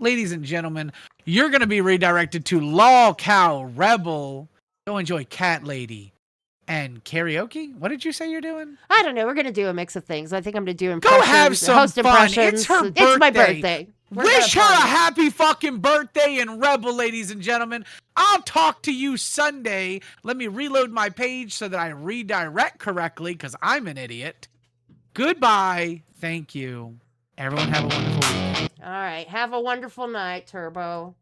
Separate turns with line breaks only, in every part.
ladies and gentlemen, you're going to be redirected to Lol Cow Rebel. Go enjoy Cat Lady and karaoke. What did you say you're doing?
I don't know. We're going to do a mix of things. I think I'm going to do impressions.
Go have some
host
fun.
Impressions.
It's her birthday.
It's my birthday.
Wish her a happy fucking birthday and Rebel, ladies and gentlemen. I'll talk to you Sunday. Let me reload my page so that I redirect correctly because I'm an idiot. Goodbye. Thank you. Everyone have a wonderful week.
All right. Have a wonderful night, Turbo.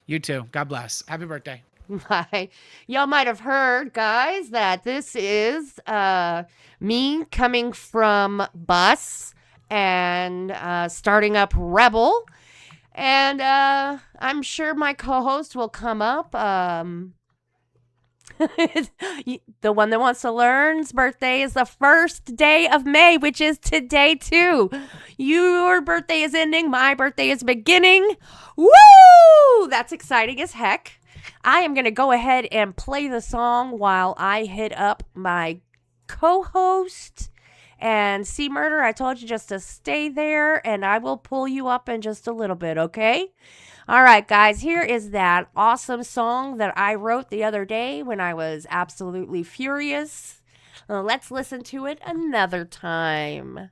You too. God bless. Happy birthday.
Bye. Y'all might have heard, guys, that this is me coming from Bus and starting up Rebel. And I'm sure my co-host will come up. The one that wants to learn's birthday is the first day of May, which is today too. Your birthday is ending. My birthday is beginning. Woo! That's exciting as heck. I am going to go ahead and play the song while I hit up my co-host. And see, Murder, I told you just to stay there, and I will pull you up in just a little bit, okay? All right, guys, here is that awesome song that I wrote the other day when I was absolutely furious. Let's listen to it another time.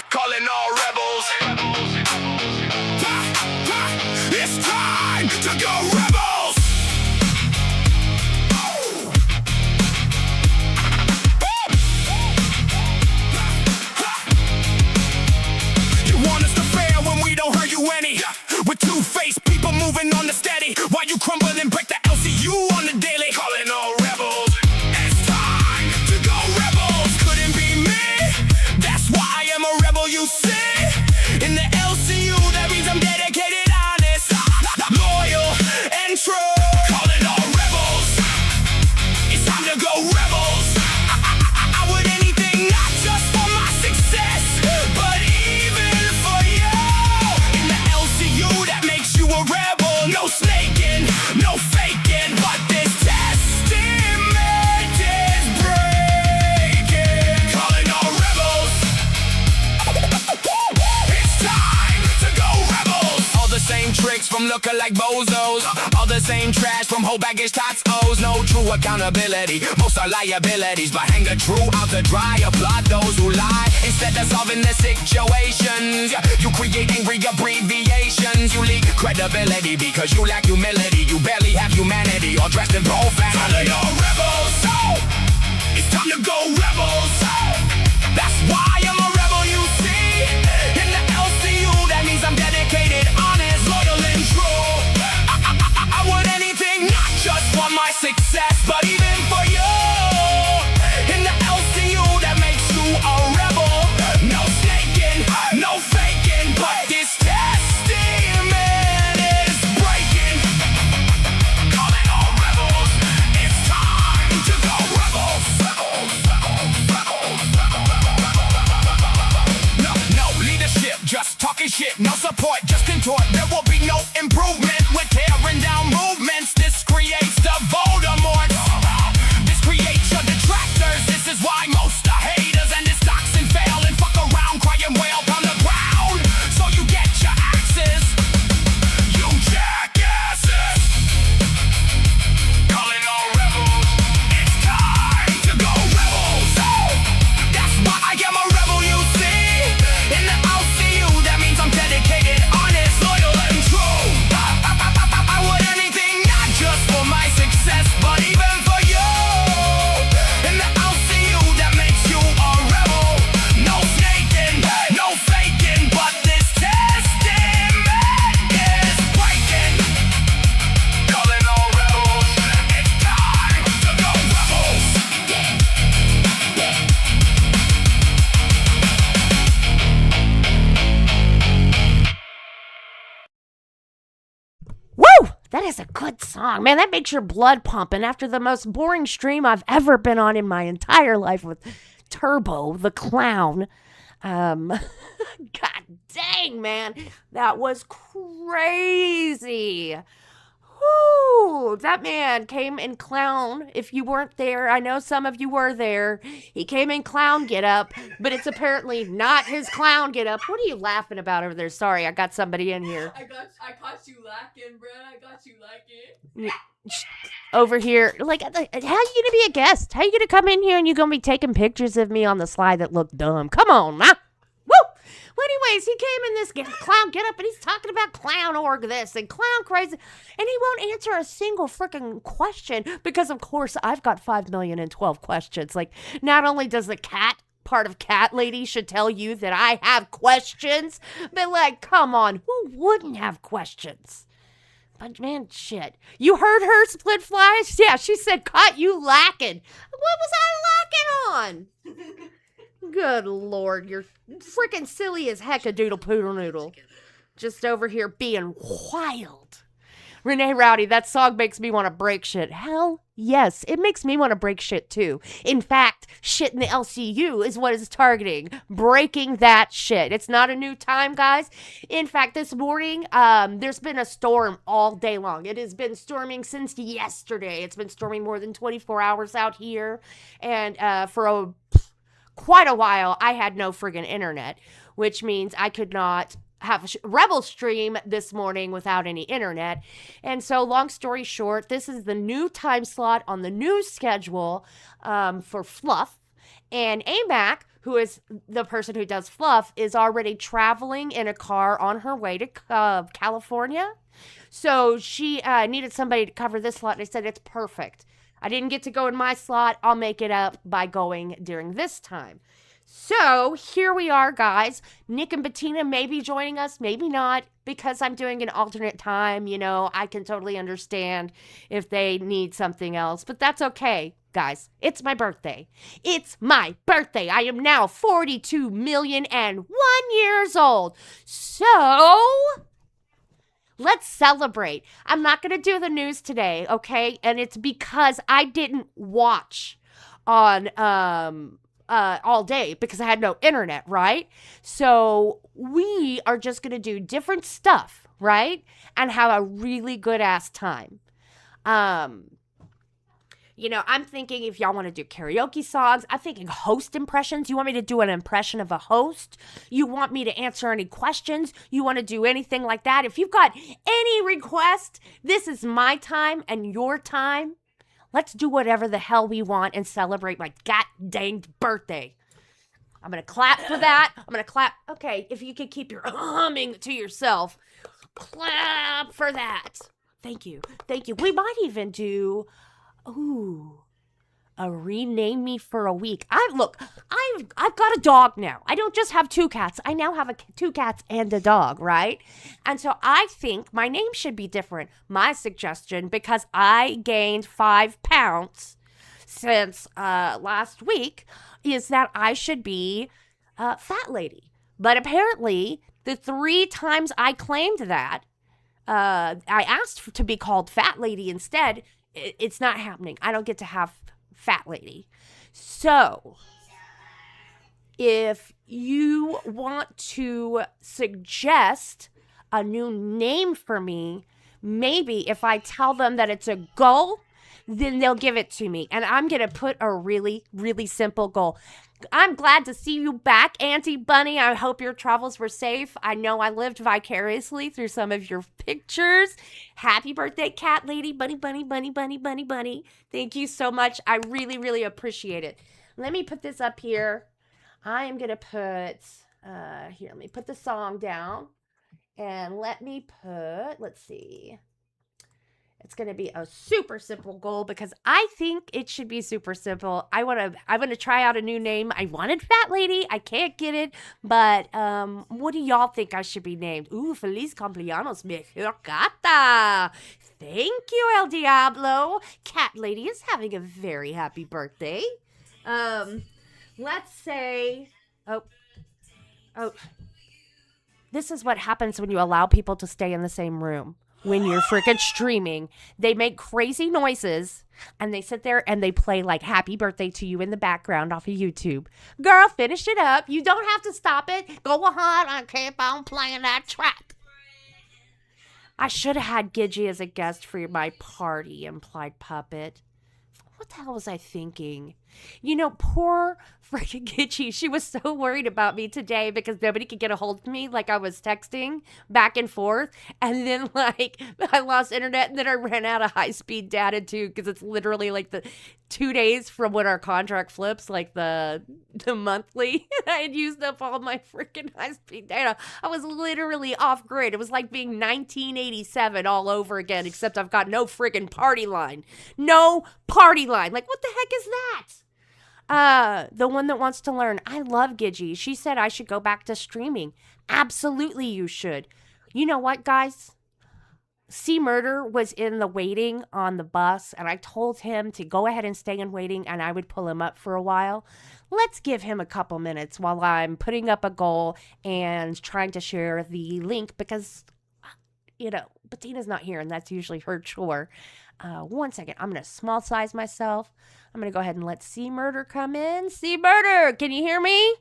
Calling all rebels. It's time to go rebels. You want us to fail when we don't hurt you any. With two-faced people moving on the steady, while you crumble and break the LCU on the daily. Calling all rebels. It's time to go rebels. Couldn't be me. That's why I am a rebel, you see. In the LCU, that means I'm dedicated, honest, loyal, and true. Calling all rebels. It's time to go rebels. I would anything, not just for my success, but even for you. In the LCU, that makes you a rebel. No snaking, no faking, but this testament is breaking. Calling all rebels. It's time to go rebels. All the same tricks from looking like bozos. All the same trash from whole baggage tots O's. No true accountability, most are liabilities. But hang a true out to dry, applaud those who lie. Instead of solving the situations, you create angry abbreviations. You leak credibility because you lack humility. You barely have humanity, all dressed in profanity. Calling all rebels, so it's time to go rebels. That's why I'm a rebel, you see. In the LCU, that means I'm dedicated, honest, loyal, and true. I would anything, not just for my success, but even for you. In the LCU, that makes you a rebel. No snaking, no faking, but this testament is breaking. Calling all rebels. It's time to go rebels. No leadership, just talking shit. No support, just contort. There will be no improvement with tearing down movements. This creates the Voldemort. This creates your detractors. This is why most are haters and this toxin fail and fuck around, crying wail on the ground. So you get your axes, you jackasses. Calling all rebels. It's time to go rebels. That's why I am a rebel, you see. In the LCU, that means I'm dedicated, honest, loyal, and true. I would anything, not just for my success, but even for you. In the LCU, that makes you a rebel. No snaking, no faking, but this testament is breaking. Calling all rebels. It's time to go rebels.
Woo! That is a good song. Man, that makes your blood pump. And after the most boring stream I've ever been on in my entire life with Turbo, the clown, God dang, man, that was crazy. Whoo, that man came in clown. If you weren't there, I know some of you were there. He came in clown get up, but it's apparently not his clown get up. What are you laughing about over there? Sorry, I got somebody in here.
I caught you lacking, bruh. I got you lacking.
Over here, like, how you gonna be a guest? How you gonna come in here and you gonna be taking pictures of me on the slide that look dumb? Come on, man. Woo! Well, anyways, he came in this clown get up and he's talking about clown org this and clown crazy, and he won't answer a single freaking question because, of course, I've got 5,012 questions. Like, not only does the cat part of Cat Lady should tell you that I have questions, but, like, come on, who wouldn't have questions? But, man, shit. You heard her, Split Flies? Yeah, she said, caught you lacking. What was I lacking on? Good Lord, you're freaking silly as heck a doodle poodle noodle. Just over here being wild. Renee Rowdy, that song makes me want to break shit. Hell yes, it makes me want to break shit too. In fact, shit in the LCU is what it's targeting. Breaking that shit. It's not a new time, guys. In fact, this morning, there's been a storm all day long. It has been storming since yesterday. It's been storming more than 24 hours out here. And for quite a while, I had no friggin' internet, which means I could not have a Rebel stream this morning without any internet. And so, long story short, this is the new time slot on the new schedule for Fluff. And AMAC, who is the person who does Fluff, is already traveling in a car on her way to California. So she needed somebody to cover this slot, and I said, it's perfect. I didn't get to go in my slot. I'll make it up by going during this time. So here we are, guys. Nick and Batina may be joining us, maybe not, because I'm doing an alternate time. You know, I can totally understand if they need something else, but that's okay, guys. It's my birthday. It's my birthday. I am now 42,000,001 years old. So let's celebrate. I'm not going to do the news today, okay? And it's because I didn't watch on all day because I had no internet, right? So we are just going to do different stuff, right? And have a really good ass time. You know, I'm thinking if y'all want to do karaoke songs, I'm thinking host impressions. You want me to do an impression of a host? You want me to answer any questions? You want to do anything like that? If you've got any request, this is my time and your time. Let's do whatever the hell we want and celebrate my god-danged birthday. I'm going to clap for that. I'm going to clap. Okay, if you could keep your humming to yourself. Clap for that. Thank you. Thank you. We might even do a rename me for a week. I've got a dog now. I don't just have 2 cats. I now have 2 cats and a dog, right? And so I think my name should be different. My suggestion, because I gained 5 pounds since last week, is that I should be Fat Lady. But apparently, the 3 times I claimed that, I asked to be called Fat Lady instead. It's not happening. I don't get to have Fat Lady. So, if you want to suggest a new name for me, maybe if I tell them that it's a goal, then they'll give it to me. And I'm going to put a really, really simple goal. I'm glad to see you back, Auntie Bunny. I hope your travels were safe. I know I lived vicariously through some of your pictures. Happy birthday, Cat Lady. Bunny, bunny, bunny, bunny, bunny, bunny. Thank you so much. I really, really appreciate it. Let me put this up here. I am going to put, here, let me put the song down. And let me put, let's see. It's going to be a super simple goal because I think it should be super simple. I want to try out a new name. I wanted Fat Lady. I can't get it. But what do y'all think I should be named? Ooh, Feliz cumpleaños, mejor gata. Thank you, El Diablo. Cat Lady is having a very happy birthday. Let's say, oh. This is what happens when you allow people to stay in the same room. When you're freaking streaming, they make crazy noises and they sit there and they play like happy birthday to you in the background off of YouTube. Girl, finish it up. You don't have to stop it. Go on and keep on playing that track. I should have had Gidgy as a guest for my party, implied Puppet. What the hell was I thinking? You know, poor freaking Gidgy. She was so worried about me today because nobody could get a hold of me. Like, I was texting back and forth. And then, like, I lost internet. And then I ran out of high-speed data, too, because it's literally, like, the 2 days from when our contract flips, like, the monthly. And I had used up all my freaking high-speed data. I was literally off-grid. It was like being 1987 all over again, except I've got no freaking party line. No party line. Like, what the heck is that? The one that wants to learn. I love Gidgy. She said I should go back to streaming. Absolutely, you should. You know what, guys? C Murder was in the waiting on the bus, and I told him to go ahead and stay in waiting, and I would pull him up for a while. Let's give him a couple minutes while I'm putting up a goal and trying to share the link because, you know, Batina's not here, and that's usually her chore. 1 second. I'm going to small size myself. I'm going to go ahead and let C Murder come in. C Murder, can you hear me?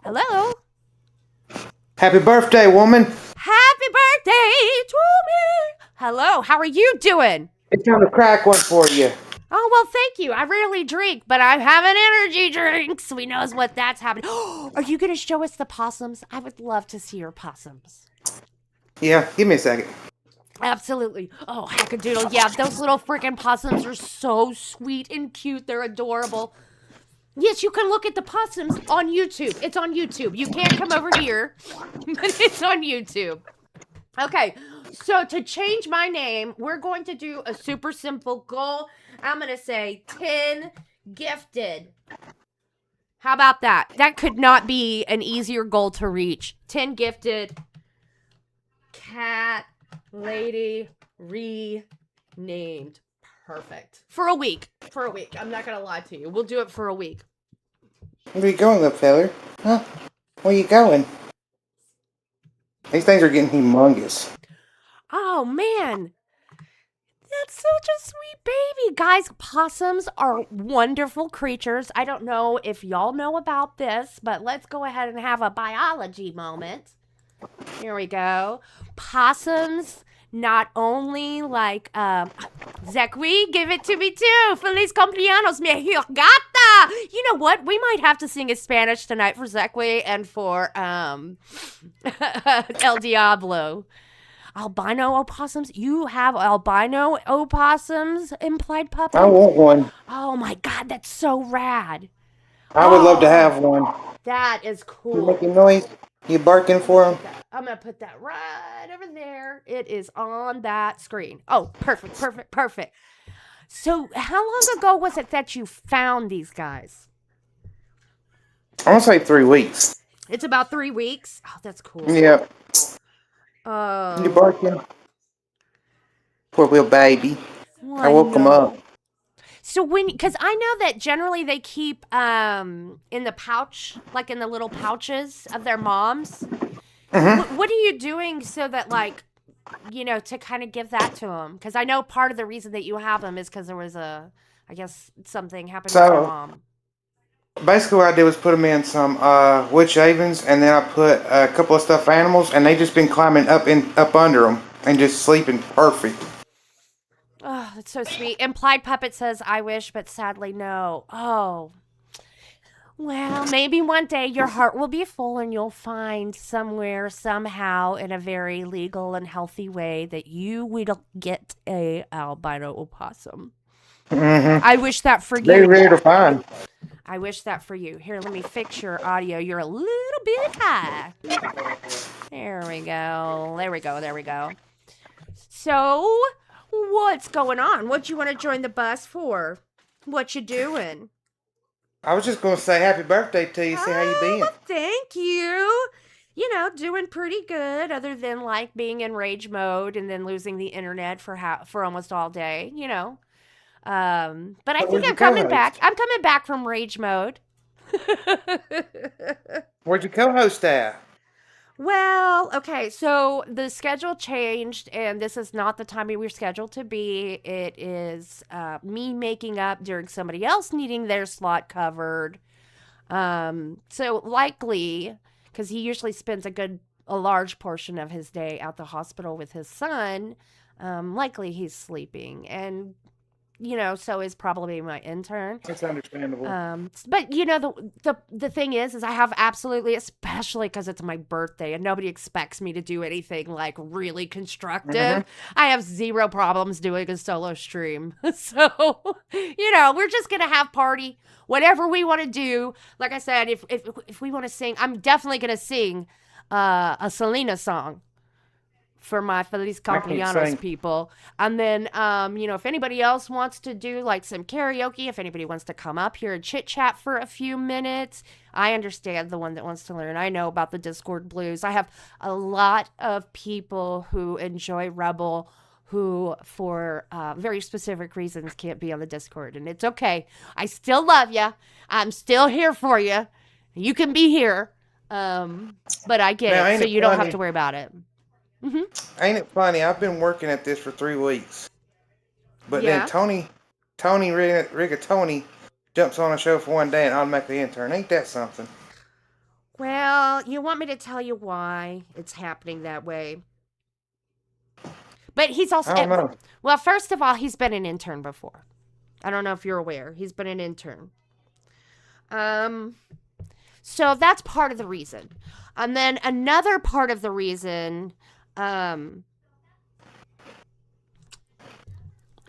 Hello?
Happy birthday, woman.
Happy birthday to me. Hello, how are you doing?
It's time to crack one for you.
Oh, well, thank you. I rarely drink, but I'm having energy drinks. We knows what that's happening. Are you going to show us the possums? I would love to see your possums.
Yeah, give me a second.
Absolutely. Oh, hackadoodle. Yeah, those little freaking possums are so sweet and cute. They're adorable. Yes, you can look at the possums on YouTube. It's on YouTube. You can't come over here, but it's on YouTube. Okay, so to change my name, we're going to do a super simple goal. I'm going to say 10 gifted. How about that? That could not be an easier goal to reach. 10 gifted. Cat lady renamed. Perfect. For a week. For a week. I'm not going to lie to you. We'll do it for a week.
Where are you going, little feller? Huh? Where you going? These things are getting humongous.
Oh, man. That's such a sweet baby. Guys, possums are wonderful creatures. I don't know if y'all know about this, but let's go ahead and have a biology moment. Here we go. Possums not only like, Zekwi, give it to me too. Feliz cumpleaños, mi gata. You know what? We might have to sing in Spanish tonight for Zekwi and for, El Diablo. Albino opossums? You have albino opossums, implied puppet?
I want one.
Oh my God, that's so rad.
I would love to have one.
That is
You
cool.
making noise? You barking for them?
I'm going to put that right over there. It is on that screen. Oh, perfect, perfect, perfect. So how long ago was it that you found these guys?
I want to say 3 weeks.
It's about 3 weeks. Oh, that's cool.
Yep.
Oh.
You barking? Poor little baby.
Well,
I woke him
know.
up.
So because I know that generally they keep in the pouch, like in the little pouches of their moms.
Mm-hmm.
What are you doing so that, like, you know, to kind of give that to them? Because I know part of the reason that you have them is because there was I guess something happened with your mom.
Basically what I did was put them in some wood shavings, and then I put a couple of stuffed animals, and they just been climbing up under them and just sleeping perfect.
Oh, that's so sweet. Implied Puppet says, I wish, but sadly no. Oh. Well, maybe one day your heart will be full and you'll find somewhere, somehow, in a very legal and healthy way that you will get a albino opossum.
Mm-hmm.
I wish that for you.
Very rare to find.
I wish that for you. Here, let me fix your audio. You're a little bit high. There we go. There we go. There we go. So, what's going on? What you want to join the bus for? What you doing?
I was just going to say happy birthday to you, see how you been.
Well, thank you. You know, doing pretty good other than, like, being in rage mode and then losing the internet for almost all day, you know. But I think I'm coming back. I'm coming back from rage mode.
Where'd your co-host at?
Well, okay, so the schedule changed, and this is not the time we were scheduled to be. It is me making up during somebody else needing their slot covered. So likely, because he usually spends a large portion of his day at the hospital with his son, likely he's sleeping. And, so is probably my intern.
It's understandable.
But the thing is I have absolutely, especially because it's my birthday and nobody expects me to do anything like really constructive. I have zero problems doing a solo stream. So, we're just gonna have party, whatever we want to do. Like I said, if we want to sing, I'm definitely gonna sing a Selena song for my Feliz Cumpleaños people. And then, if anybody else wants to do like some karaoke, if anybody wants to come up here and chit chat for a few minutes, I understand the one that wants to learn. I know about the Discord blues. I have a lot of people who enjoy Rebel who, for very specific reasons, can't be on the Discord. And it's okay. I still love you. I'm still here for you. You can be here. But I get it, so you don't have to worry about it.
Ain't it funny? I've been working at this for 3 weeks, but
Yeah.
then Tony Rigatoni jumps on a show for 1 day and automatically intern. Ain't that something?
Well, you want me to tell you why it's happening that way? But he's also,
I don't know.
well, first of all, he's been an intern before. I don't know if you're aware. He's been an intern. So that's part of the reason. And then another part of the reason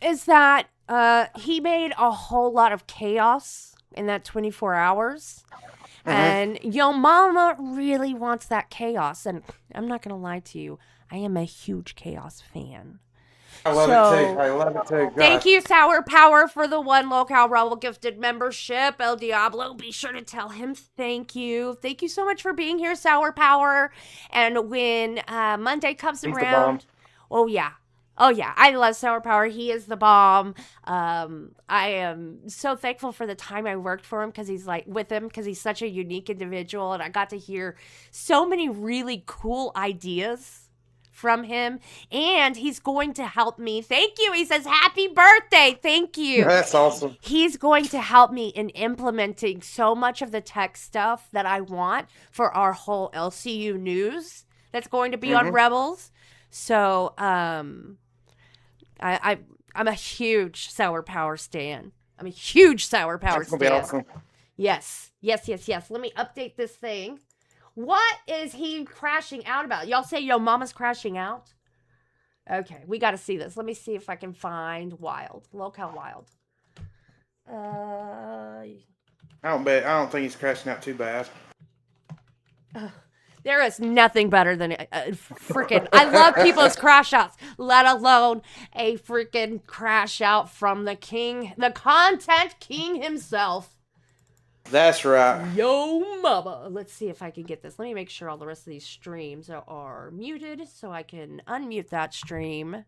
is that he made a whole lot of chaos in that 24 hours. And Yo Mama really wants that chaos. And I'm not going to lie to you. I am a huge chaos fan.
I love it too. I love it too.
Thank you, Sour Power, for the 1 Local Rebel gifted membership. El Diablo, be sure to tell him thank you. Thank you so much for being here, Sour Power. And when Monday comes
He's
around, oh yeah, I love Sour Power. He is the bomb. I am so thankful for the time I worked for him because he's such a unique individual, and I got to hear so many really cool ideas from him, and he's going to help me. Thank you. He says, happy birthday. Thank you.
That's awesome.
He's going to help me in implementing so much of the tech stuff that I want for our whole LCU news that's going to be on Rebels. So, I'm a huge Sour Power stan. I'm a huge Sour Power
That's gonna be awesome.
Yes. Let me update this thing. What is he crashing out about? Y'all say Yo Mama's crashing out? Okay, we got to see this. Let me see if I can find Wild. Locale Wild.
I don't think he's crashing out too bad.
There is nothing better than freaking. I love people's crash outs, let alone a freaking crash out from the king, the content king himself.
That's right.
Yo Mama. Let's see if I can get this. Let me make sure all the rest of these streams are muted so I can unmute that stream.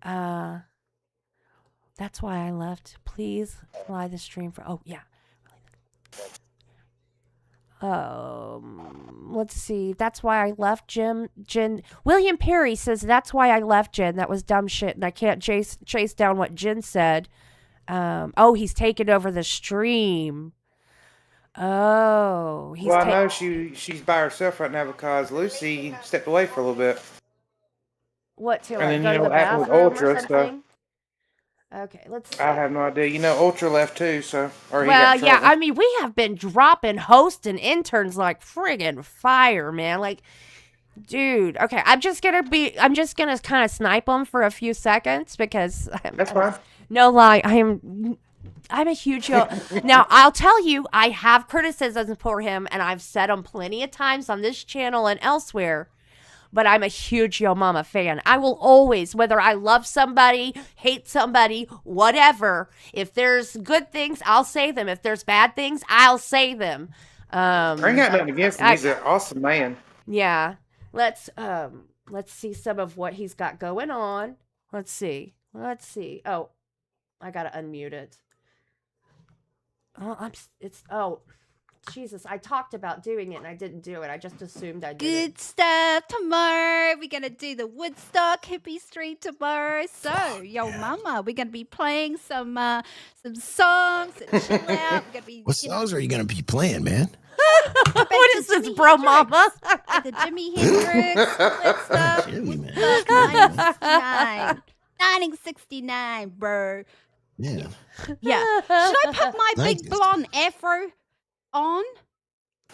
That's why I left. Please fly the stream for. Oh yeah. Let's see. That's why I left Jen. William Perry says that's why I left Jen. That was dumb shit, and I can't chase down what Jen said. He's taken over the stream. Oh,
I know she's by herself right now because Lucy stepped away for a little bit.
What, to
And
like
then,
go to the
acting with
bathroom
Ultra,
or
so-
something? Okay, let's see.
I have no idea. Ultra left too, so or he
Well,
got in
yeah,
trouble.
I mean, we have been dropping hosts and interns like friggin' fire, man. Like, dude, okay, I'm just gonna kind of snipe them for a few seconds because
That's fine.
no lie, I'm a huge Now, I'll tell you, I have criticisms for him, and I've said them plenty of times on this channel and elsewhere, but I'm a huge Yo Mama fan. I will always, whether I love somebody, hate somebody, whatever, if there's good things, I'll say them. If there's bad things, I'll say them.
I ain't got nothing against him. He's an awesome man.
Yeah. Let's see some of what he's got going on. Let's see. Oh, I gotta unmute it. Jesus, I talked about doing it and I didn't do it. I just assumed I did
Good
it.
stuff. Tomorrow we're gonna do the Woodstock Hippie Street tomorrow. So, yo, mama, we're gonna be playing some songs and chill out. We're gonna be
What songs are you gonna be playing, man?
What is this, bro, mama?
The Jimi Hendrix, that stuff.
Jimmy, man.
Woodstock 1969. 1969, bro.
Yeah.
Yeah. Should I put my
Thank
big
you.
blonde afro on?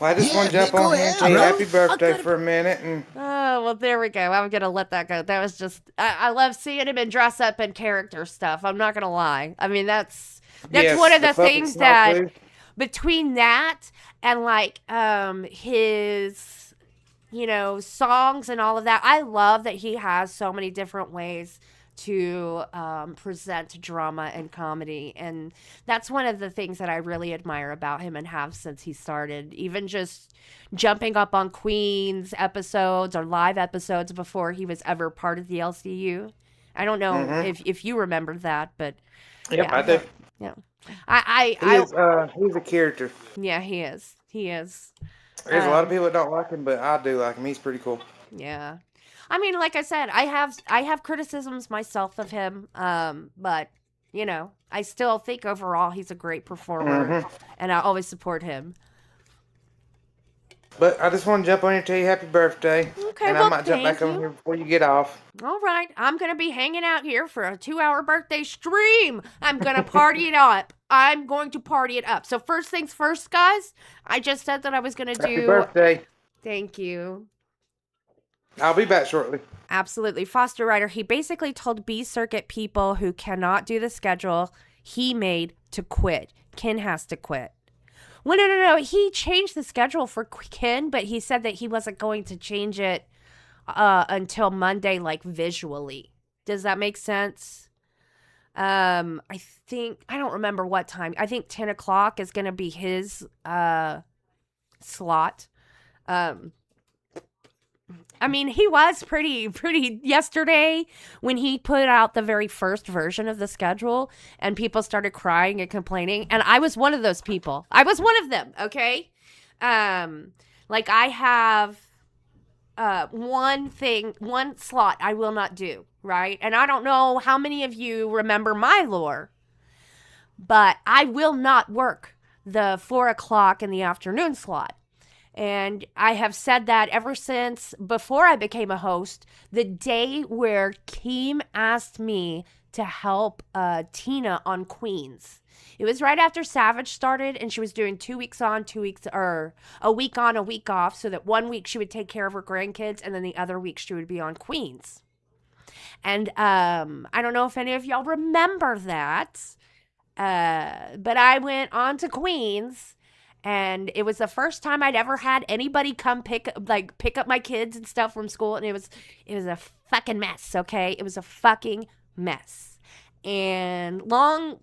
Well, I just want to
Yeah,
jump
go
on here and
ahead,
tell you
bro.
happy birthday
gonna-
for a minute. And
Oh, well, there we go. I'm going to let that go. That was just, I love seeing him in dress up and character stuff. I'm not going to lie. I mean, that's
yes,
one of the
puppet
things
snow
that,
blue.
between that and like his, songs and all of that, I love that he has so many different ways to present drama and comedy, and that's one of the things that I really admire about him and have since he started, even just jumping up on Queen's episodes or live episodes before he was ever part of the LCU. I don't know if you remember that, but
Yep,
yeah.
I do. He's a character.
Yeah, he is.
There's a lot of people that don't like him, but I do like him. He's pretty cool.
Yeah. I mean, like I said, I have criticisms myself of him, but I still think overall he's a great performer, and I always support him.
But I just want to jump on here and tell you happy birthday.
Okay,
and
well,
I might jump back
thank
on
you.
here before you get off.
All right, I'm gonna be hanging out here for a 2-hour birthday stream. I'm gonna party it up. I'm going to party it up. So first things first, guys. I just said that I was gonna
Happy
do.
birthday.
Thank you.
I'll be back shortly.
Absolutely. Foster Rider, he basically told B Circuit people who cannot do the schedule he made to quit. Ken has to quit. Well, no. He changed the schedule for Ken, but he said that he wasn't going to change it until Monday, like visually. Does that make sense? I don't remember what time. I think 10 o'clock is going to be his slot. I mean, he was pretty yesterday when he put out the very first version of the schedule and people started crying and complaining. And I was one of those people. I was one of them. Okay. Like I have, one slot I will not do. Right. And I don't know how many of you remember my lore, but I will not work the 4 o'clock in the afternoon slot. And I have said that ever since before I became a host, the day where Keem asked me to help Tina on Queens. It was right after Savage started, and she was doing 2 weeks on, 2 weeks, or a week on, a week off, so that 1 week she would take care of her grandkids, and then the other week she would be on Queens. And I don't know if any of y'all remember that, but I went on to Queens. And it was the first time I'd ever had anybody come pick up my kids and stuff from school. And it was a fucking mess, okay? It was a fucking mess. And long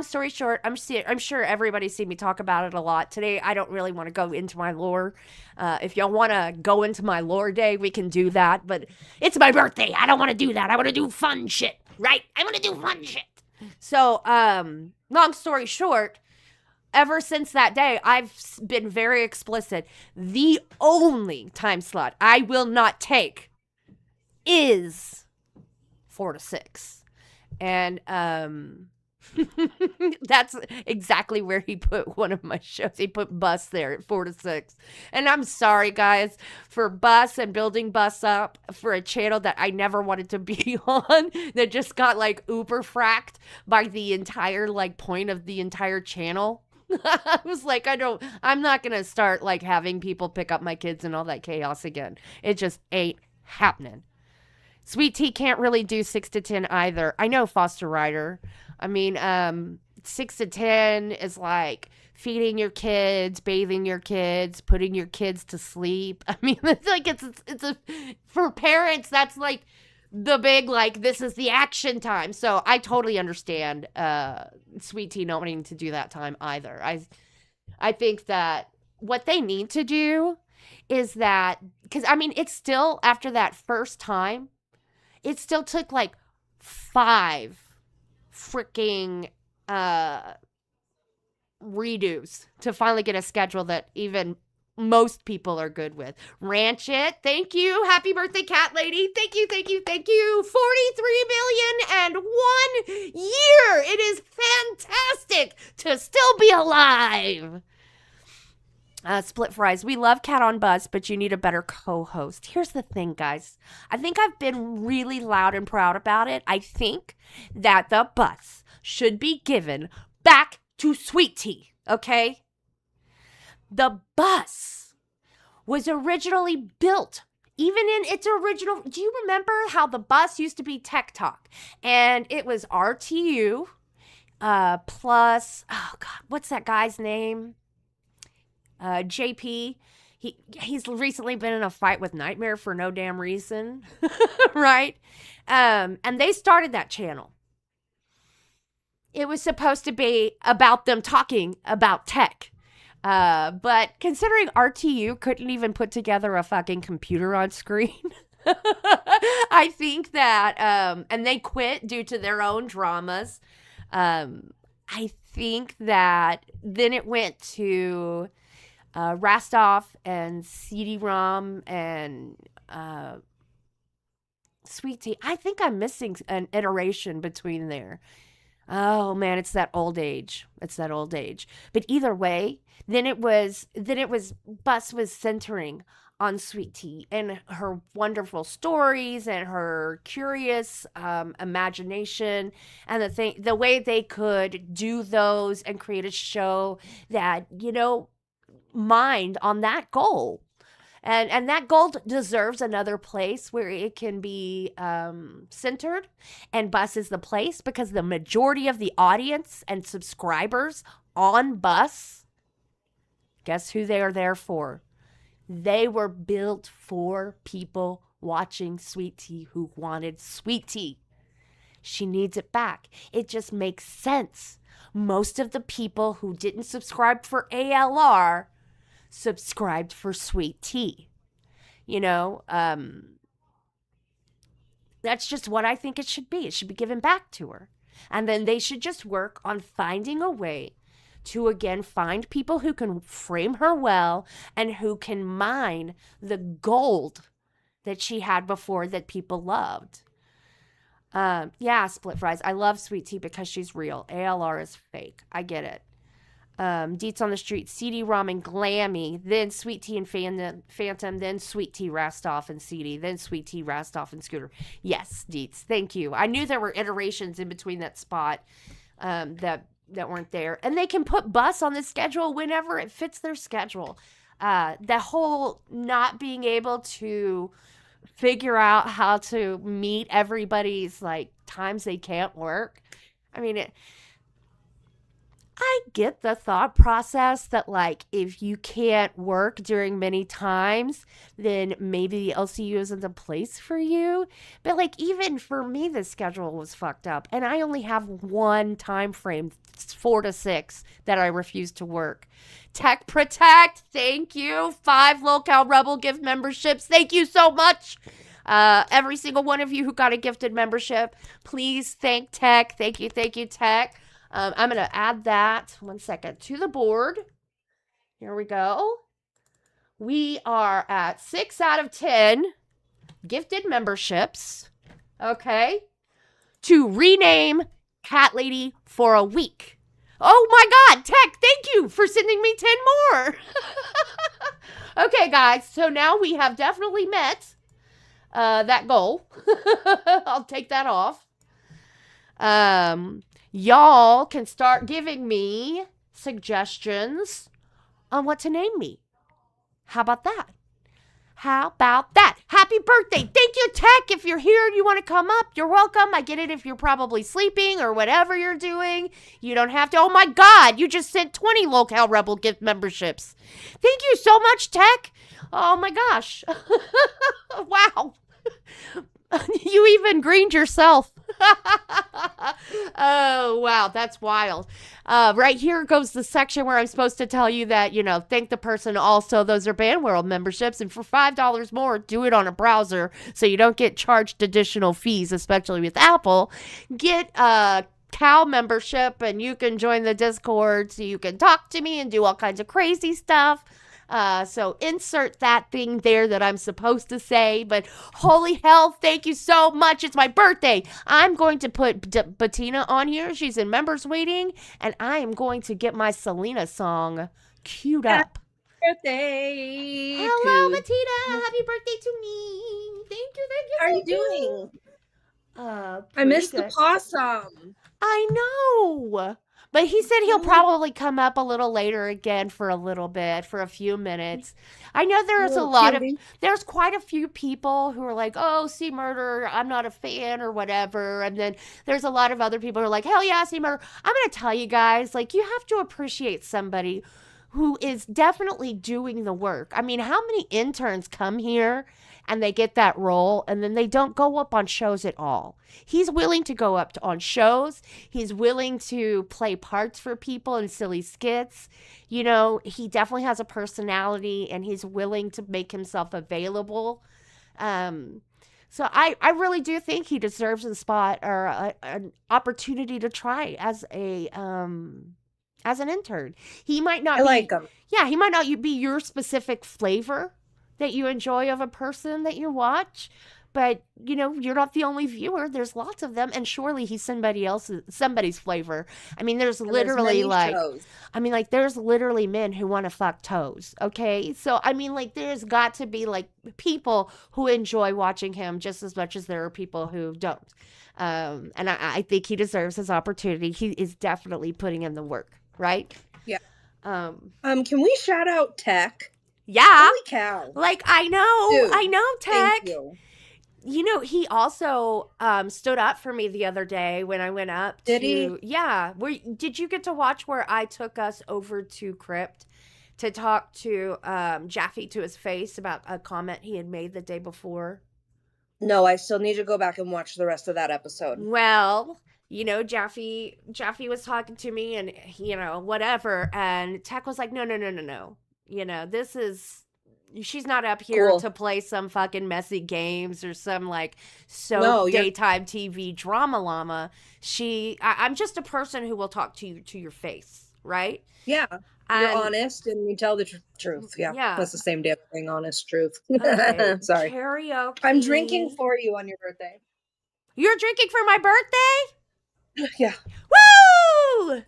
story short, I'm sure everybody's seen me talk about it a lot. Today, I don't really want to go into my lore. If y'all want to go into my lore day, we can do that. But it's my birthday. I don't want to do that. I want to do fun shit, right? I want to do fun shit. So, long story short, ever since that day, I've been very explicit. The only time slot I will not take is 4 to 6. And that's exactly where he put one of my shows. He put Bus there at 4 to 6. And I'm sorry, guys, for Bus and building Bus up for a channel that I never wanted to be on, that just got like uber fracked by the entire point of the entire channel. I was like, I'm not going to start having people pick up my kids and all that chaos again. It just ain't happening. Sweet Tea can't really do 6 to 10 either. I know, Foster Rider. I mean, 6 to 10 is like feeding your kids, bathing your kids, putting your kids to sleep. I mean, it's for parents, that's like the big, this is the action time. So I totally understand Sweet Tea not wanting to do that time either. I think that what they need to do is that, because I mean, it's still, after that first time, it still took 5 freaking redos to finally get a schedule that even most people are good with. Ranch It, thank you. Happy birthday, Cat Lady. Thank you, thank you, thank you. 43,001 year. It is fantastic to still be alive. Split Fries, we love Cat on Bus, but you need a better co-host. Here's the thing, guys. I think I've been really loud and proud about it. I think that the bus should be given back to Sweet Tea, okay? The bus was originally built, even in its original. Do you remember how the bus used to be Tech Talk? And it was RTU plus, oh God, what's that guy's name? JP. He's recently been in a fight with Nightmare for no damn reason, right? And they started that channel. It was supposed to be about them talking about tech. But considering RTU couldn't even put together a fucking computer on screen, I think that, and they quit due to their own dramas. I think that then it went to Rastov and CD-ROM and Sweet Tea. I think I'm missing an iteration between there. Oh man, it's that old age. But either way, then it was Bus was centering on Sweet Tea and her wonderful stories and her curious imagination and the way they could do those and create a show that, mind on that goal. And that goal deserves another place where it can be centered, and Bus is the place because the majority of the audience and subscribers on Bus, guess who they are there for? They were built for people watching Sweet Tea who wanted Sweet Tea. She needs it back. It just makes sense. Most of the people who didn't subscribe for ALR subscribed for Sweet Tea. That's just what I think it should be. It should be given back to her. And then they should just work on finding a way to, again, find people who can frame her well and who can mine the gold that she had before that people loved. Split Fries. I love Sweet Tea because she's real. ALR is fake. I get it. Deets on the Street, CD-ROM and Glammy, then Sweet Tea and Phantom, then Sweet Tea, Rastoff and CD, then Sweet Tea, Rastoff and Scooter. Yes, Deets, thank you. I knew there were iterations in between that spot that weren't there. And they can put Bus on the schedule whenever it fits their schedule. The whole not being able to figure out how to meet everybody's, times they can't work. I mean, I get the thought process that, if you can't work during many times, then maybe the LCU isn't the place for you. But, even for me, the schedule was fucked up. And I only have one time frame, 4 to 6, that I refuse to work. Tech Protect, thank you. 5 Locale Rebel gift memberships. Thank you so much. Every single one of you who got a gifted membership, please thank Tech. Thank you, Tech. I'm going to add that, 1 second, to the board. Here we go. We are at 6 out of 10 gifted memberships, okay, to rename Cat Lady for a week. Oh my God, Tech, thank you for sending me 10 more. Okay, guys, so now we have definitely met that goal. I'll take that off. Y'all can start giving me suggestions on what to name me. How about that? Happy birthday. Thank you, Tech. If you're here and you want to come up, you're welcome. I get it if you're probably sleeping or whatever you're doing. You don't have to. Oh my God, you just sent 20 Locale Rebel gift memberships. Thank you so much, Tech. Oh my gosh. Wow. You even greened yourself. Oh, wow. That's wild. Right here goes the section where I'm supposed to tell you that, thank the person. Also, those are Band World memberships. And for $5 more, do it on a browser so you don't get charged additional fees, especially with Apple. Get cow membership, and you can join the Discord so you can talk to me and do all kinds of crazy stuff. So insert that thing there that I'm supposed to say. But holy hell, thank you so much. It's my birthday. I'm going to put Batina on here. She's in members waiting, and I am going to get my Selena song queued up.
Birthday.
Hello, Batina. Happy birthday to me. Thank you.
How are you doing? I missed the
good.
possum.
I know. But he said he'll probably come up a little later again for a little bit, for a few minutes. I know there's quite a few people who are like, oh, see Murder, I'm not a fan or whatever. And then there's a lot of other people who are like, hell yeah, see Murder. I'm going to tell you guys, like, you have to appreciate somebody who is definitely doing the work. I mean, how many interns come here and they get that role and then they don't go up on shows at all? He's willing to go up on shows. He's willing to play parts for people in silly skits. You know, he definitely has a personality and he's willing to make himself available. So I really do think he deserves a spot or an opportunity to try as an intern. He might not
like him.
Yeah, he might not be your specific flavor that you enjoy of a person that you watch, but you know, you're not the only viewer. There's lots of them, and surely he's somebody's flavor. I mean, there's literally there's literally men who want to fuck toes. Okay, so I mean, like, there's got to be like people who enjoy watching him just as much as there are people who don't. And I think he deserves his opportunity. He is definitely putting in the work, right?
Yeah. Can we shout out Tech?
Yeah.
Holy cow.
Like, I know, Tech.
Thank you.
You know, he also stood up for me the other day when I went up.
Did he?
Yeah. Did you get to watch where I took us over to Crypt to talk to Jaffe to his face about a comment he had made the day before?
No, I still need to go back and watch the rest of that episode.
Well, you know, Jaffe was talking to me and, you know, whatever. And Tech was like, no. You know, she's not up here to play some fucking messy games or some like daytime TV drama llama. I'm just a person who will talk to you to your face, right?
Yeah. You're honest and you tell the truth. Yeah. That's the same damn thing, honest truth. Okay. Sorry.
Karaoke.
I'm drinking for you on your birthday.
You're drinking for my birthday?
Yeah.
Woo!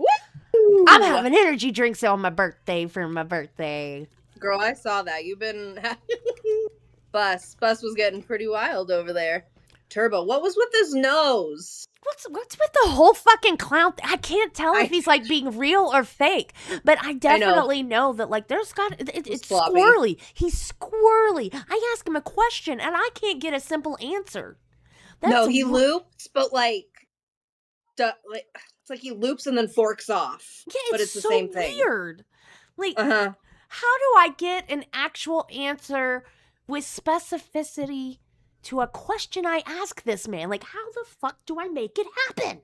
I'm having energy drinks on my birthday for my birthday.
Girl, I saw that. You've been Bus was getting pretty wild over there. Turbo, what was with his nose?
What's with the whole fucking clown? I can't tell if he's like being real or fake, but I definitely know that like there's it's squirrely. He's squirrely. I ask him a question and I can't get a simple answer.
He loops, but like it's like he loops and then forks off.
Yeah,
but it's the same thing.
Weird. Like, how do I get an actual answer with specificity to a question I ask this man? Like, how the fuck do I make it happen?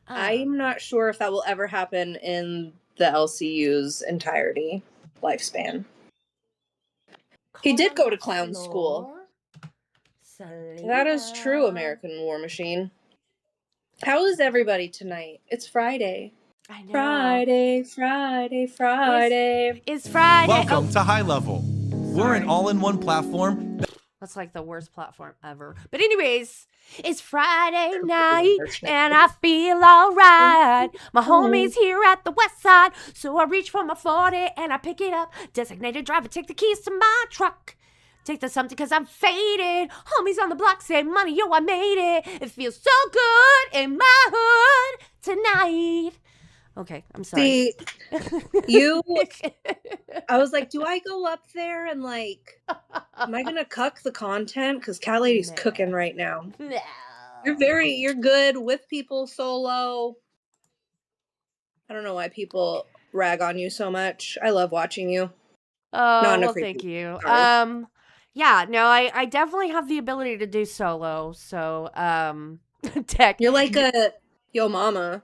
I'm not sure if that will ever happen in the LCU's entirety lifespan. He did go to clown school.
Selena.
That is true, American War Machine. How is everybody tonight? It's Friday.
I know.
Friday.
It's Friday.
Welcome to High Level. We're an all-in-one platform.
That's like the worst platform ever. But anyways, it's Friday night and I feel all right. My homie's here at the west side, so I reach for my 40 and I pick it up. Designated driver, take the keys to my truck. Take the something because I'm faded. Homies on the block say, money, yo, I made it. It feels so good in my hood tonight. Okay, I'm sorry.
See, I was like, do I go up there and like, am I going to cuck the content? Because Cat Lady's cooking right now.
No.
You're good with people solo. I don't know why people rag on you so much. I love watching you.
Oh, well, thank you. Yeah, no, I definitely have the ability to do solo. So, Tech.
You're like a yo mama.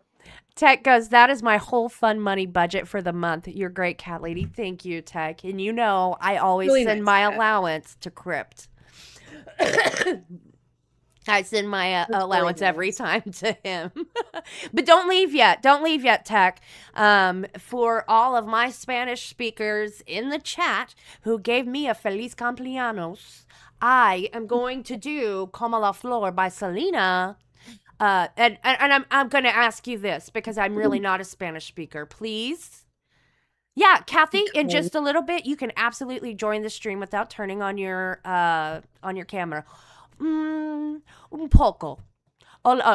Tech goes, that is my whole fun money budget for the month. You're great, Cat Lady. Thank you, Tech. And you know, I always send my allowance to Crypt. I send my
That's
allowance
really
every
nice.
time to him. But don't leave yet. Don't leave yet, Tech. For all of my Spanish speakers in the chat who gave me a feliz cumpleaños, I am going to do Como la Flor by Selena. And I'm going to ask you this because I'm really not a Spanish speaker. Please. Yeah, Kathy, in just a little bit, you can absolutely join the stream without turning on your camera. Un poco.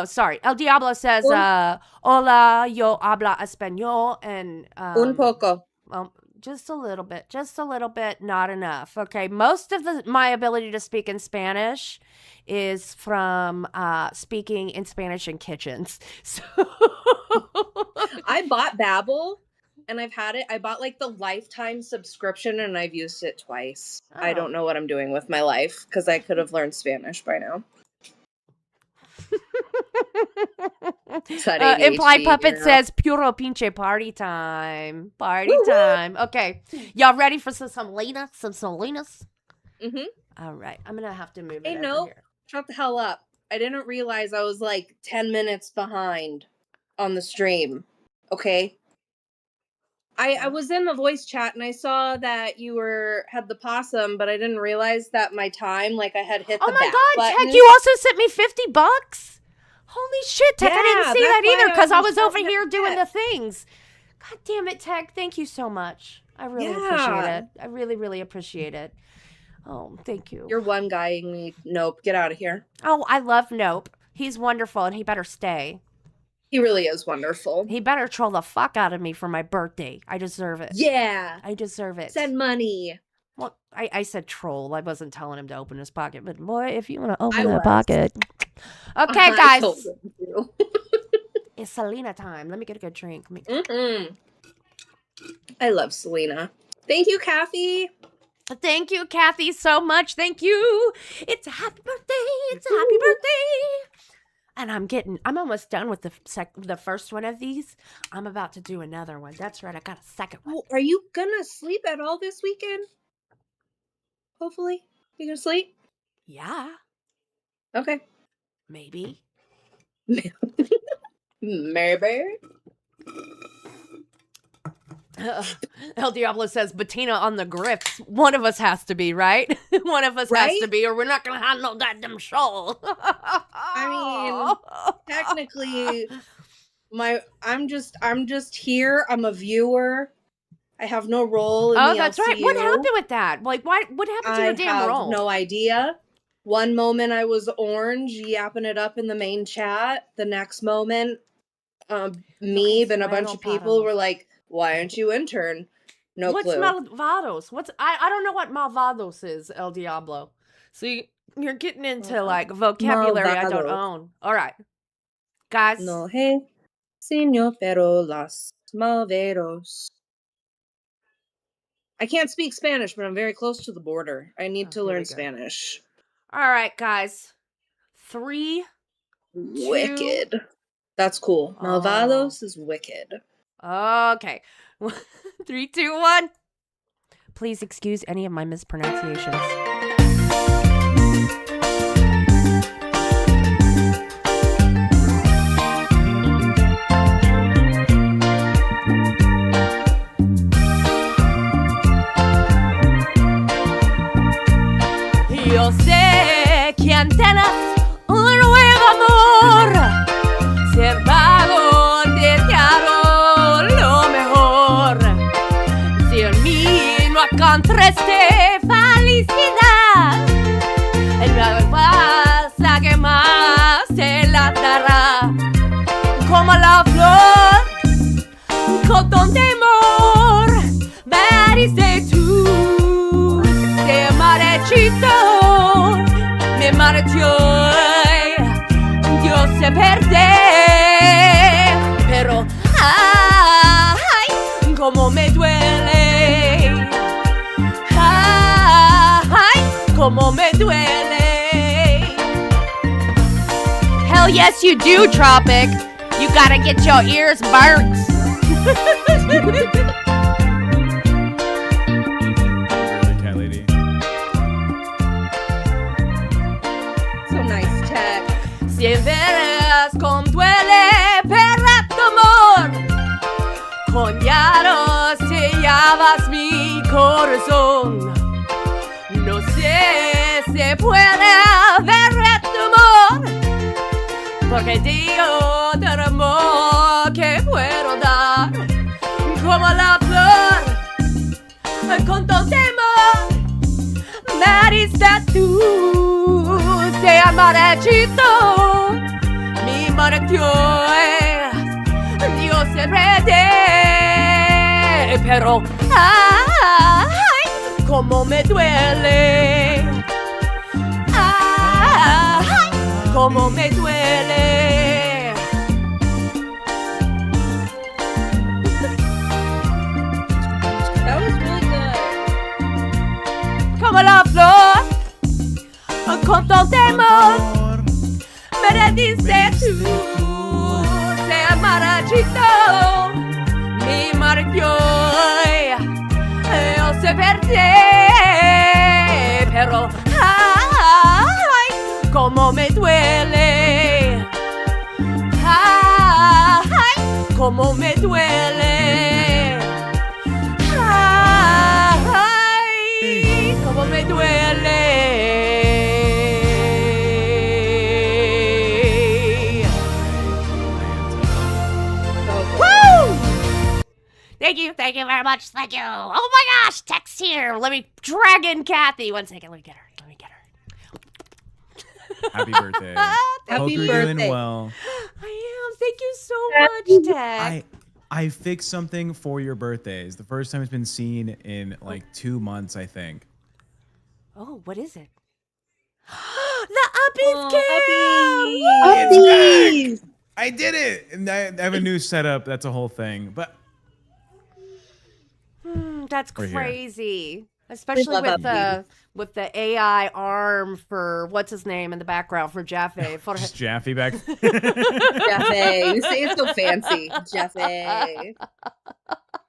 Sorry. El Diablo says, hola, yo habla español. And,
Un poco.
just a little bit, not enough. Okay. Most of my ability to speak in Spanish is from speaking in Spanish in kitchens. So
I bought Babbel and I've had it. I bought like the lifetime subscription and I've used it twice. I don't know what I'm doing with my life because I could have learned Spanish by now.
Implied Puppet says, puro pinche party time. Party time. Okay. Y'all ready for some Selena? Some Selenas?
Mm-hmm.
All right. I'm going to have to move
Hey,
it
no.
over here.
Shut the hell up. I didn't realize I was like 10 minutes behind on the stream. Okay? I was in the voice chat and I saw that you had the possum, but I didn't realize that my time, like I had hit the back
God,
button.
Tech, you also sent me $50? Holy shit, Tech, I didn't see that
that's why
either because I was over
shouting
here
at
doing
Tech.
the things. God damn it, Tech. Thank you so much. I really appreciate it. I really, really appreciate it. Oh, thank you.
You're one guying me. Nope, get out of here.
Oh, I love Nope. He's wonderful and he better stay.
He really is wonderful.
He better troll the fuck out of me for my birthday. I deserve it.
Yeah.
I deserve it.
Send money.
Well, I said troll. I wasn't telling him to open his pocket, but boy, if you want to open
I
that
was.
pocket. Okay,
I
guys.
told him to.
It's Selena time. Let me get a good drink.
I love Selena. Thank you, Kathy.
Thank you, Kathy, so much. Thank you. It's a happy birthday. It's a happy birthday. And I'm almost done with the first one of these. I'm about to do another one. That's right. I got a second one.
Are you gonna sleep at all this weekend? Hopefully. You gonna sleep?
Yeah.
Okay.
Maybe.
Maybe.
El Diablo says, Batina on the grips. One of us has to be, right? One of us has to be, or we're not going to have no goddamn show.
I mean, technically, I'm just here. I'm a viewer. I have no role in the
that's right.
LCU.
What happened with that? Like, what happened to your damn role?
I have no idea. One moment I was orange, yapping it up in the main chat. The next moment, me and a bunch of people were like, why aren't you intern? No
What's
clue.
Malvados? I don't know what Malvados is, El Diablo. See, you're getting into like vocabulary I don't own. All right. Guys.
No hey, señor, pero las Malvados. I can't speak Spanish, but I'm very close to the border. I need to learn Spanish.
All right, guys. 3, 2.
Wicked. That's cool. Malvados is wicked.
Okay. 3, 2, 1. Please excuse any of my mispronunciations. Yo sé que antenas un nuevo amor, ser vago, deseado lo mejor. Si en mí no encontraste felicidad, el pasa que más te la dará. Como la flor, con ton temor, variste tú, te marchito, me marchó, yo sé perder, pero ay, como me duele, ay, como me duele. Hell yes you do, Tropic. You gotta get your ears burnt.
Cat lady.
So nice, Tech.
llenabas mi corazón. No sé si puede ver tu amor, porque dio del amor que puedo dar, como la flor con tu temor. Me diste tú, te amarachito, mi martió, Dios siempre te, pero ay, cómo me duele, ay, cómo me duele.
That was really good.
Como la flor con tu temor, me diste tú, te amarachito, mi martió, yo sé verte, pero ay, cómo me duele, ay, cómo me duele, ay, cómo me duele. Thank you very much. Thank you. Oh my gosh, text here. Let me drag in Kathy. 1 second. Let me get her.
Happy birthday.
Happy
Hope you're
birthday.
doing well.
I am. Thank you so much, Tex.
I fixed something for your birthday. It's the first time it's been seen in like 2 months, I think.
Oh, what is it? The Uppies
It's back! I did it! And I have a new setup. That's a whole thing. But
that's
We're here.
crazy. Especially
love
with the AI arm for what's his name in the background for Jaffe. For
just Jaffe back.
Jaffe. You say it so fancy. Jaffe.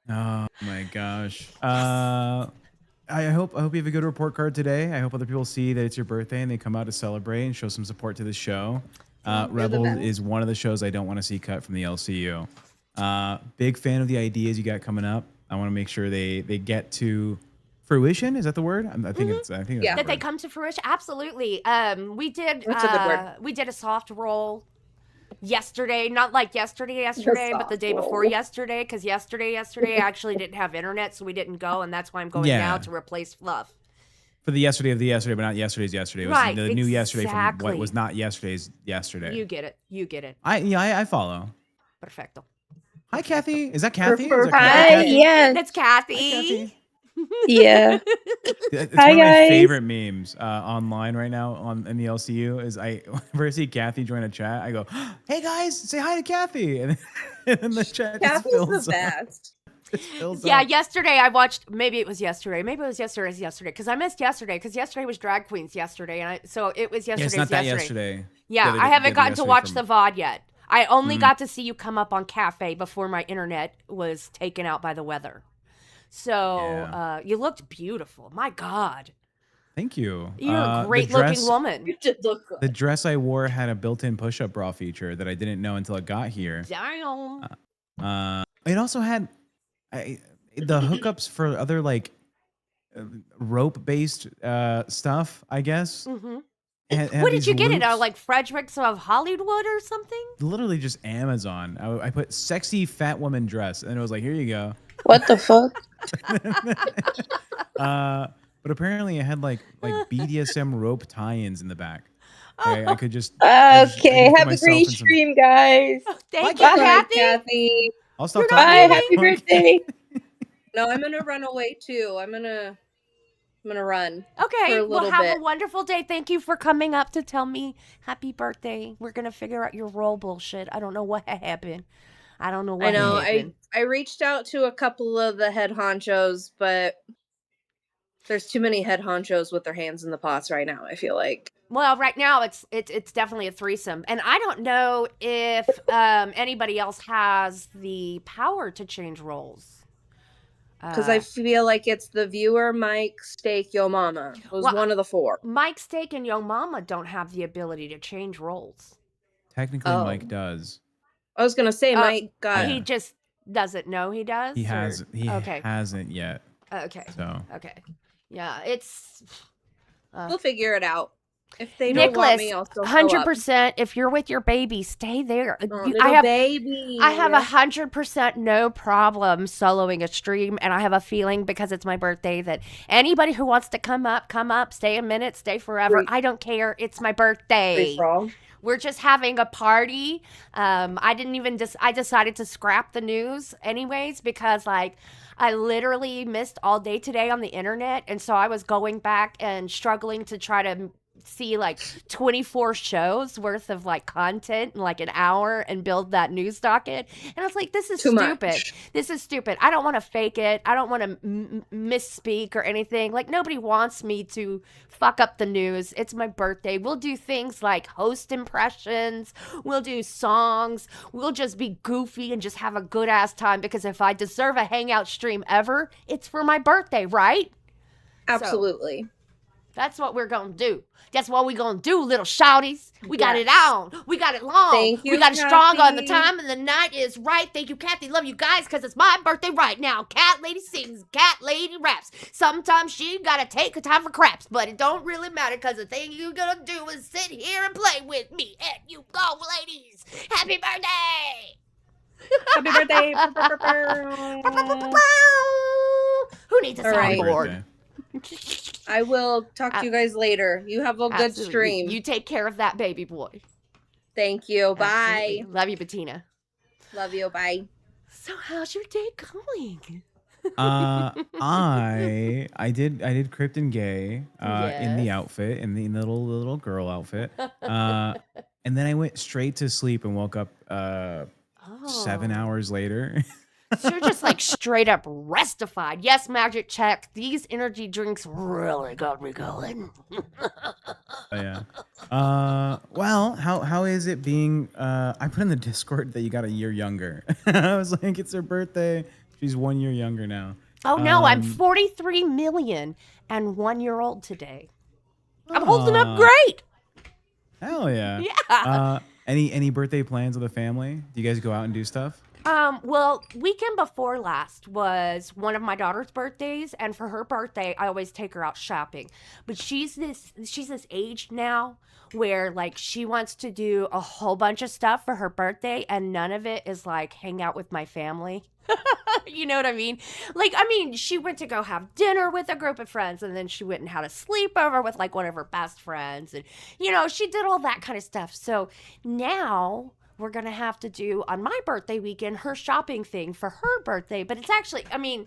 Oh my gosh. I hope you have a good report card today. I hope other people see that it's your birthday and they come out to celebrate and show some support to the show. Rebel is one of the shows I don't want to see cut from the LCU. Big fan of the ideas you got coming up. I want to make sure they get to fruition. Is that the word? I think that's
Yeah.
the
that they
word.
come to fruition. Absolutely. We did
That's a good word.
we did a soft roll yesterday, not like yesterday, but the day
soft
before
roll.
yesterday, because yesterday I actually didn't have internet, so we didn't go, and that's why I'm going
Yeah.
now to replace Fluff.
For the yesterday of the yesterday, but not yesterday's yesterday. It was
Right,
the new yesterday from what
exactly.
was not yesterday's yesterday.
You get it.
I follow.
Perfecto.
Hi, Kathy. Is that Kathy? Is that
Hi,
Kathy?
yes.
That's Kathy.
Hi, Kathy.
Yeah.
It's
Hi,
one of my
guys.
favorite memes online right now in the LCU is whenever I see Kathy join a chat, I go, "Hey guys, say hi to Kathy," and then the chat just
Kathy's
fills
the
up.
best.
Just fills
Yeah,
up.
yesterday I watched. Maybe it was yesterday because I missed yesterday because yesterday was Drag Queens yesterday, and so it was
Yeah,
yesterday's
it's not that
yesterday.
yesterday.
Yeah,
The
I haven't
other
gotten to
yesterday
watch
from-
the VOD yet. I only got to see you come up on Cafe before my internet was taken out by the weather. So
Yeah.
you looked beautiful. My God,
Thank you.
you're a
The
great looking
dress-
woman.
You did look
The
good.
dress I wore had a built-in push-up bra feature that I didn't know until it got here.
Damn.
It also had the hookups for other like rope-based stuff, I guess.
Mm-hmm.
It had
What did
these
you get it?
loops.
Like Fredericks of Hollywood or something?
Literally just Amazon. I put sexy fat woman dress, and it was like, here you go.
What the fuck?
But apparently it had like BDSM rope tie-ins in the back. I could just
Okay,
put
have a
myself
great
in some-
stream, guys.
Thank
Bye,
you,
Bye,
Kathy.
Kathy.
I'll stop
You're
talking.
Bye,
not
happy birthday.
No, I'm gonna run away too. I'm gonna run.
Okay,
For a
well,
little
have
bit.
a wonderful day. Thank you for coming up to tell me happy birthday. We're gonna figure out your role bullshit. I don't know what happened. I don't know what
I know.
happened.
I reached out to a couple of the head honchos, but there's too many head honchos with their hands in the pots right now, I feel like.
Well, right now it's definitely a threesome, and I don't know if anybody else has the power to change roles.
Because I feel like it's the viewer, Mike, Steak, Yo Mama. It was
Well,
one of the four.
Mike Steak and Young Mama don't have the ability to change roles.
Technically,
Oh.
Mike does.
I was gonna say Mike got
He just doesn't know he does?
He
or-
hasn't. He
Okay.
hasn't yet.
Okay.
So
Okay. Yeah, it's
We'll figure it out. If they don't want
Nicholas.
me, I'll still show up.
100%. If you're with your baby, stay there.
Oh,
You-
little baby.
I have 100% no problem soloing a stream, and I have a feeling because it's my birthday that anybody who wants to come up, stay a minute, stay forever.
Free-
I don't care. It's my birthday.
Free for all.
We're just having a party. I didn't even I decided to scrap the news anyways because like I literally missed all day today on the internet, and so I was going back and struggling to try to see like 24 shows worth of like content in like an hour and build that news docket. And I was like, this is
Too
stupid.
much.
This is stupid. I don't want to fake it. I don't want to misspeak or anything. Like nobody wants me to fuck up the news. It's my birthday. We'll do things like host impressions. We'll do songs. We'll just be goofy and just have a good ass time because if I deserve a hangout stream ever, it's for my birthday, right?
Absolutely.
That's what we're gonna do. That's what we're gonna do, little shouties. We got it
Yes.
on. We got it long.
Thank you,
we got it strong on the
Kathy.
time, and the night is right. Thank you, Kathy. Love you guys, because it's my birthday right now. Cat lady sings, cat lady raps. Sometimes she gotta take a time for craps, but it don't really matter, because the thing you gonna do is sit here and play with me. And you go, ladies. Happy birthday!
Happy birthday.
Who needs a
All right.
soundboard?
Birthday.
I will talk to you guys later. You have a good
Absolutely.
stream.
You take care of that baby boy.
Thank you. Bye.
Absolutely. Love you, Batina.
Love you. Bye.
So how's your day going?
I did crypt and gay in the
Yes.
outfit, in the little girl outfit. And then I went straight to sleep and woke up 7
Oh.
hours later.
So you're just like straight up restified. Yes, magic check. These energy drinks really got me going.
Yeah. Well, how is it being I put in the Discord that you got a year younger. I was like, it's her birthday. She's 1 year younger now.
Oh no, I'm
Um,
43 million and 1 year old today. I'm holding up
Aw.
great.
Hell yeah.
Yeah.
Any birthday plans with the family? Do you guys go out and do stuff?
Well, weekend before last was one of my daughter's birthdays, and for her birthday, I always take her out shopping. But she's this age now where like she wants to do a whole bunch of stuff for her birthday, and none of it is like hang out with my family. You know what I mean? Like, I mean, she went to go have dinner with a group of friends, and then she went and had a sleepover with like one of her best friends, and you know, she did all that kind of stuff. So now we're gonna have to do on my birthday weekend her shopping thing for her birthday. But it's actually, I mean,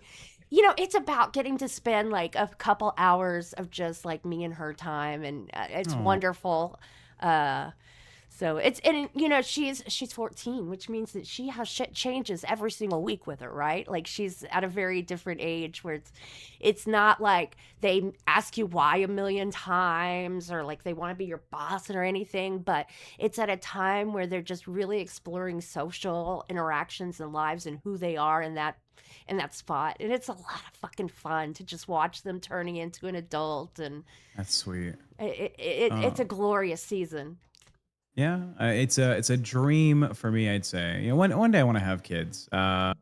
you know, it's about getting to spend like a couple hours of just like me and her time, and it's
Aw.
wonderful. So it's, and you know, she's 14, which means that she has shit changes every single week with her, right? Like she's at a very different age where it's not like they ask you why a million times or like they want to be your boss or anything, but it's at a time where they're just really exploring social interactions and lives and who they are in that spot. And it's a lot of fucking fun to just watch them turning into an adult, and
That's sweet.
it's a glorious season.
Yeah, it's a dream for me. I'd say, you know, one day I want to have kids. A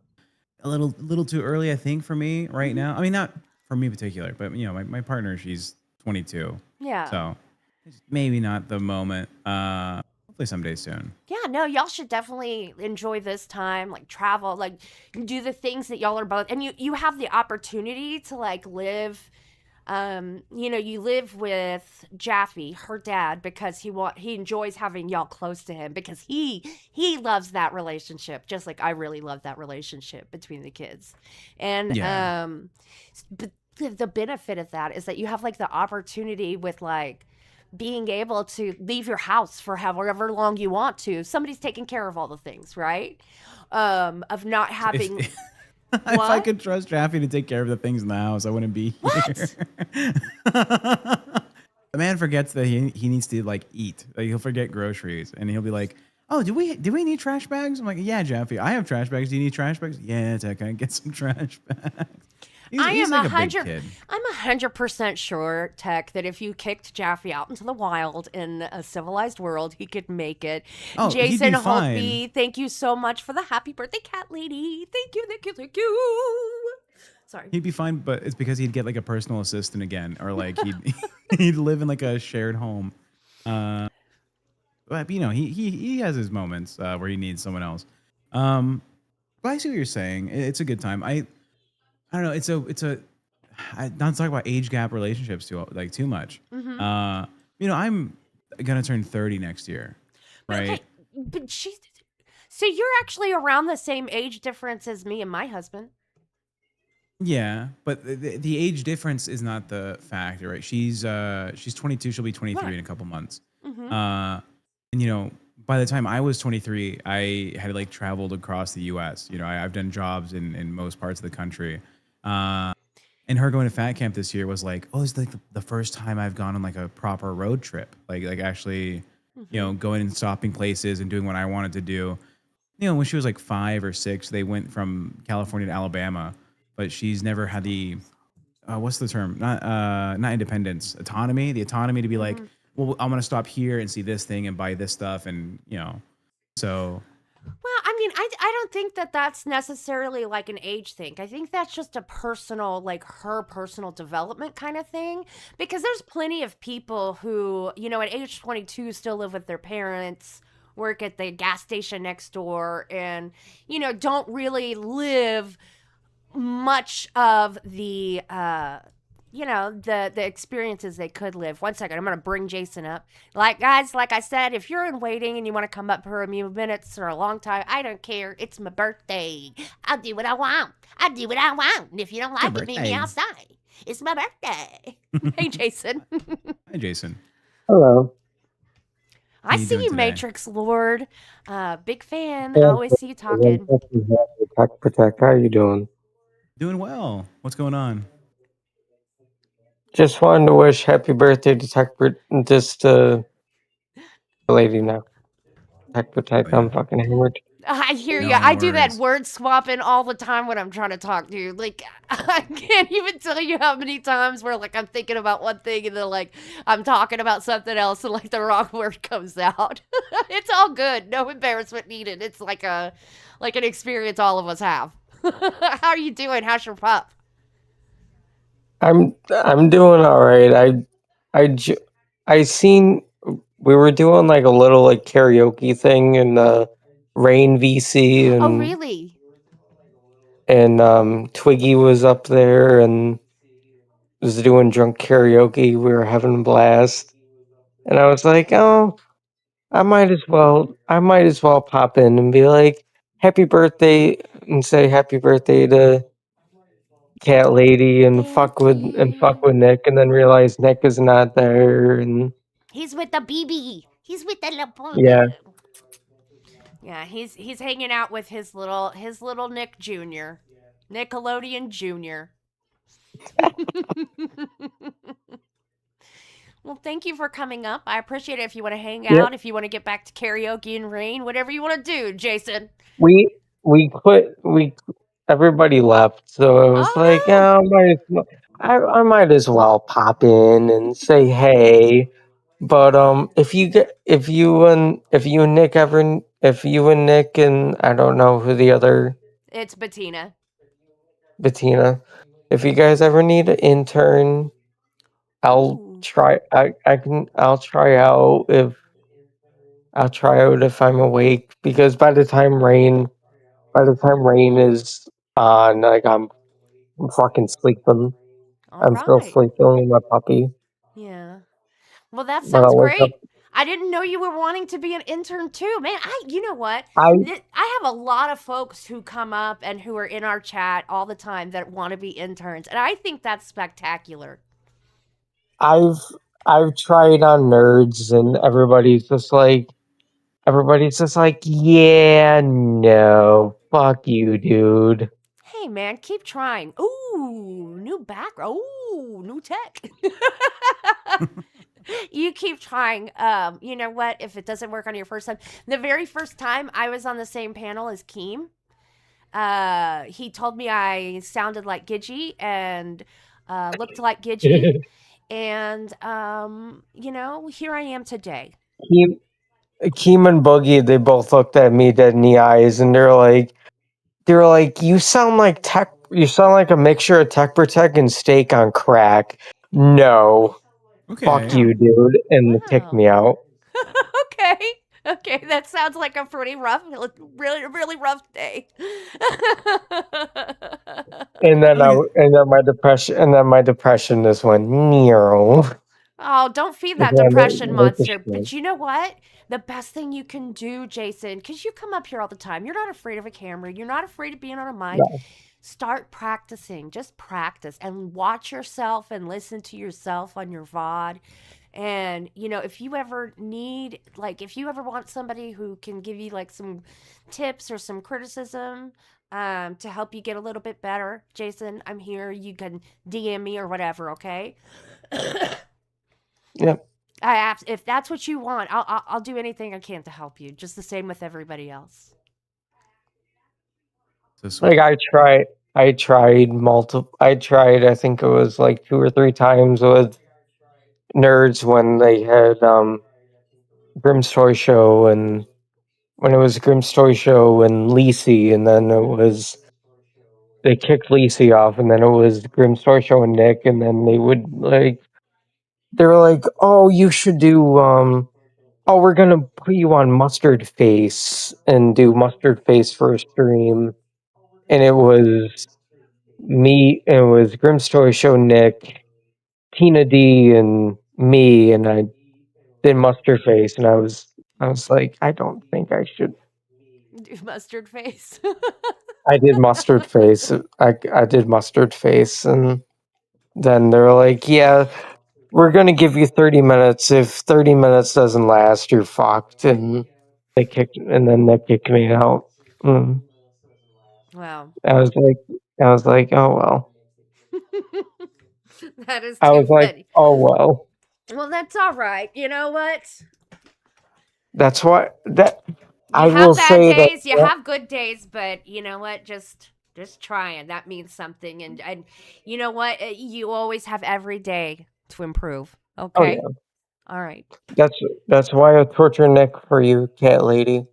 little too early, I think, for me right now. I mean, not for me in particular, but you know, my partner, she's 22,
Yeah.
so it's maybe not the moment. Hopefully someday soon.
Yeah, no, y'all should definitely enjoy this time, like travel, like do the things that y'all are both, and you have the opportunity to like live. You know, you live with Jaffe, her dad, because he enjoys having y'all close to him because he loves that relationship, just like I really love that relationship between the kids. And
Yeah.
but the benefit of that is that you have like the opportunity with like being able to leave your house for however long you want to. Somebody's taking care of all the things, right? Of not having.
If I
What?
could trust Jaffe to take care of the things in the house, I wouldn't be here. The man forgets that he needs to like eat. Like he'll forget groceries, and he'll be like, "Oh, do we need trash bags?" I'm like, "Yeah, Jaffe, I have trash bags. Do you need trash bags?" "Yeah, Tech, I get some trash bags." He's like a big kid.
I'm 100% sure, Tech, that if you kicked Jaffe out into the wild in a civilized world, he could make it.
Oh,
Jason
he'd be fine.
Holtby, thank you so much for the happy birthday, cat lady. Thank you, thank you, thank you. Sorry.
He'd be fine, but it's because he'd get like a personal assistant again, or like he'd live in like a shared home. But you know, he has his moments where he needs someone else. But I see what you're saying. It's a good time. I don't know. Not to talk about age gap relationships too much.
Mm-hmm.
You know, I'm gonna turn 30 next year, right?
Okay, but so you're actually around the same age difference as me and my husband.
Yeah, but the age difference is not the factor, right? She's 22. She'll be 23
Right.
in a couple months.
Mm-hmm.
And you know, by the time I was 23, I had like traveled across the U.S. You know, I've done jobs in most parts of the country. And her going to fat camp this year was like, oh, it's like the first time I've gone on like a proper road trip, like actually, you know, going and stopping places and doing what I wanted to do. You know, when she was like 5 or 6, they went from California to Alabama, but she's never had the what's the term? Not independence, autonomy. The autonomy to be like, well, I'm gonna stop here and see this thing and buy this stuff, and you know, so.
Well, I mean, I don't think that that's necessarily like an age thing. I think that's just a personal, like her personal development kind of thing. Because there's plenty of people who, you know, at age 22 still live with their parents, work at the gas station next door, and, you know, don't really live much of the, you know, the experiences they could live. One second, I'm going to bring Jason up. Like, guys, like I said, if you're in waiting and you want to come up for a few minutes or a long time, I don't care. It's my birthday. I'll do what I want. I do what I want. And if you don't like it, meet me outside. It's my birthday. Hey, Jason.
Hi, Jason.
Hello.
I
you
see
doing
you,
today?
Matrix Lord. Big fan. I always see you talking.
Protect. How you doing?
Doing well. What's going on?
Just wanted to wish happy birthday to the lady now. Protect.
Oh, yeah.
I'm fucking hammered.
I hear
No
you. I do that
worries.
word swapping all the time when I'm trying to talk to you. Like, I can't even tell you how many times where, like, I'm thinking about one thing and then, like, I'm talking about something else and, like, the wrong word comes out. It's all good. No embarrassment needed. It's like an experience all of us have. How are you doing? How's your pup?
I'm doing all right. I seen we were doing like a little like karaoke thing in the Rain VC
Oh, really?
and Twiggy was up there and was doing drunk karaoke. We were having a blast. And I was like, "Oh, I might as well pop in and be like, happy birthday and say happy birthday to Cat Lady and
Thank
fuck
you.
with Nick and then realize Nick is not there and
He's with the BB. He's with the little
yeah.
Yeah, he's hanging out with his little Nick Jr. Nickelodeon Jr. Well, thank you for coming up. I appreciate it. If you want to hang
Yep.
out, if you want to get back to karaoke and rain, whatever you want to do, Jason.
We everybody left, so I was like,
Oh no!
I might as well pop in and say hey. But if you and Nick and I don't know who the other
It's Batina.
Batina, if you guys ever need an intern, I'll
Ooh.
try. I'll try out if I'm awake because by the time rain is on, like I'm fucking sleeping.
All
I'm still
right.
sleeping with my puppy,
Yeah. Well, that
but
sounds
I'll wake up.
great. I didn't know you were wanting to be an intern too, man. You know what?
I
I have a lot of folks who come up and who are in our chat all the time that want to be interns, and I think that's spectacular.
I've tried on nerds, and everybody's just like, yeah, no, fuck you, dude.
Hey, man, keep trying. Ooh, new background. Ooh, new tech. You keep trying. You know what? If it doesn't work on your first time, the very first time I was on the same panel as Keem, He told me I sounded like Gidgey and looked like Gidgey. And, here I am today.
Keem and Boogie, they both looked at me dead in the eyes, and they're like, you sound like a mixture of Tech Protect and Steak on crack. No, fuck
Okay.
you, dude, and they kicked me out.
Okay, that sounds like a pretty rough, really rough day.
And then my depression just went Nero.
Oh, don't feed that
Again,
depression
like the
monster.
shit.
But you know what? The best thing you can do, Jason, because you come up here all the time. You're not afraid of a camera. You're not afraid of being on a mic.
No.
Start practicing. Just practice and watch yourself and listen to yourself on your VOD. And, if you ever need, if you ever want somebody who can give you, some tips or some criticism to help you get a little bit better, Jason, I'm here. You can DM me or whatever, okay?
Yep.
If that's what you want, I'll do anything I can to help you. Just the same with everybody else.
I tried I think it was 2 or 3 times with nerds when they had Grimm's Toy Show, and when it was Grimm's Toy Show and Lisi, and then they kicked Lisi off, and then it was Grimm's Toy Show and Nick, and then they were like, oh, you should do we're gonna put you on Mustard Face and do Mustard Face for a stream. And it was Grimm's Toy Show, Nick, Tina D, and me, and I did Mustard Face, and I was like, I don't think I should.
Do mustard face.
I did Mustard Face. I did Mustard Face, and then they were like, yeah, we're gonna give you 30 minutes. If 30 minutes doesn't last, you're fucked. And then they kicked me out.
Wow.
I was like, oh well.
That is
I
too
was like,
funny.
oh well.
Well, that's all right. You know what?
That's why
You have bad days, you have good days, but you know what? Just trying. That means something. And you know what? You always have every day to improve. Okay?
Oh, yeah.
All right.
That's why I torture Nick for you, cat lady.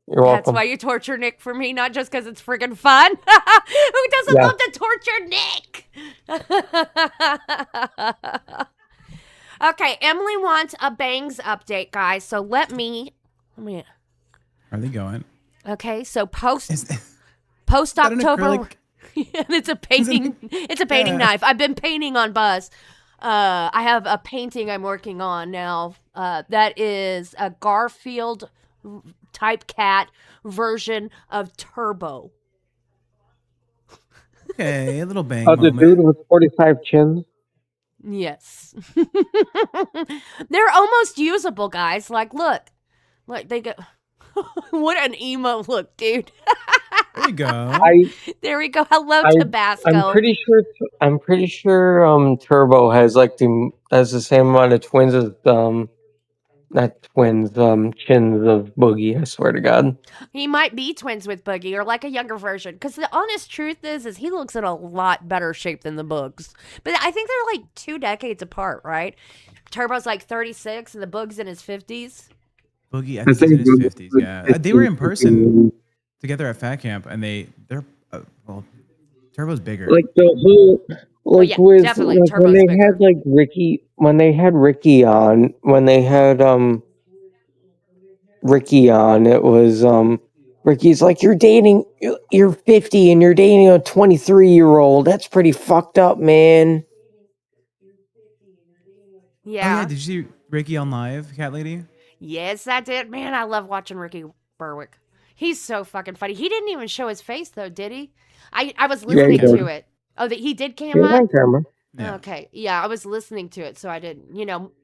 You're
That's
welcome.
why you torture Nick for me, not just because it's friggin' fun. Who doesn't
Yeah.
love to torture Nick? Okay, Emily wants a bangs update, guys. So let me.
Are they going?
Okay, so post
Is that an
October.
acrylic?
It's a painting. It's a painting knife. I've been painting on Buzz. I have a painting I'm working on now. That is a Garfield type cat version of Turbo.
Okay, a little bang
The
moment.
dude with 45 chins.
Yes. They're almost usable, guys. Look, they go. What an emo look, dude.
There you go.
There we go. Hello, Tabasco.
I'm pretty sure Turbo has the same amount of twins as not twins, chins of Boogie, I swear to God.
He might be twins with Boogie or a younger version. Because the honest truth is he looks in a lot better shape than the Boogs. But I think they're 2 decades apart, right? Turbo's 36 and the Boog's in his 50s.
Boogie, I think he's in his 50s. Yeah, they were in person together at Fat Camp, and they're Turbo's bigger.
The whole
definitely
when
Turbo's
they
bigger.
had Ricky on, it was Ricky's like, you're 50 and you're dating a 23-year-old. That's pretty fucked up, man.
Yeah.
Oh yeah, did you see Ricky on live, cat lady?
Yes, I did. Man, I love watching Ricky Berwick. He's so fucking funny. He didn't even show his face though, did he? I was listening to it. Oh, he did cam up?
Yeah.
Okay. Yeah, I was listening to it, so I didn't.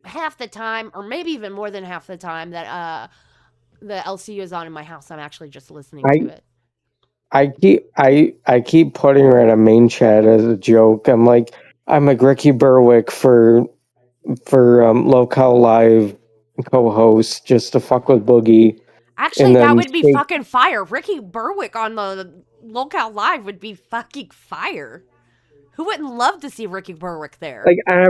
Half the time, or maybe even more than half the time that the LCU is on in my house, I'm actually just listening to it.
I keep putting her in a main chat as a joke. I'm like Ricky Berwick for Locale Live co-host just to fuck with Boogie.
Actually, that would be fucking fire. Ricky Berwick on the Locale Live would be fucking fire. Who wouldn't love to see Ricky Berwick there?
Like I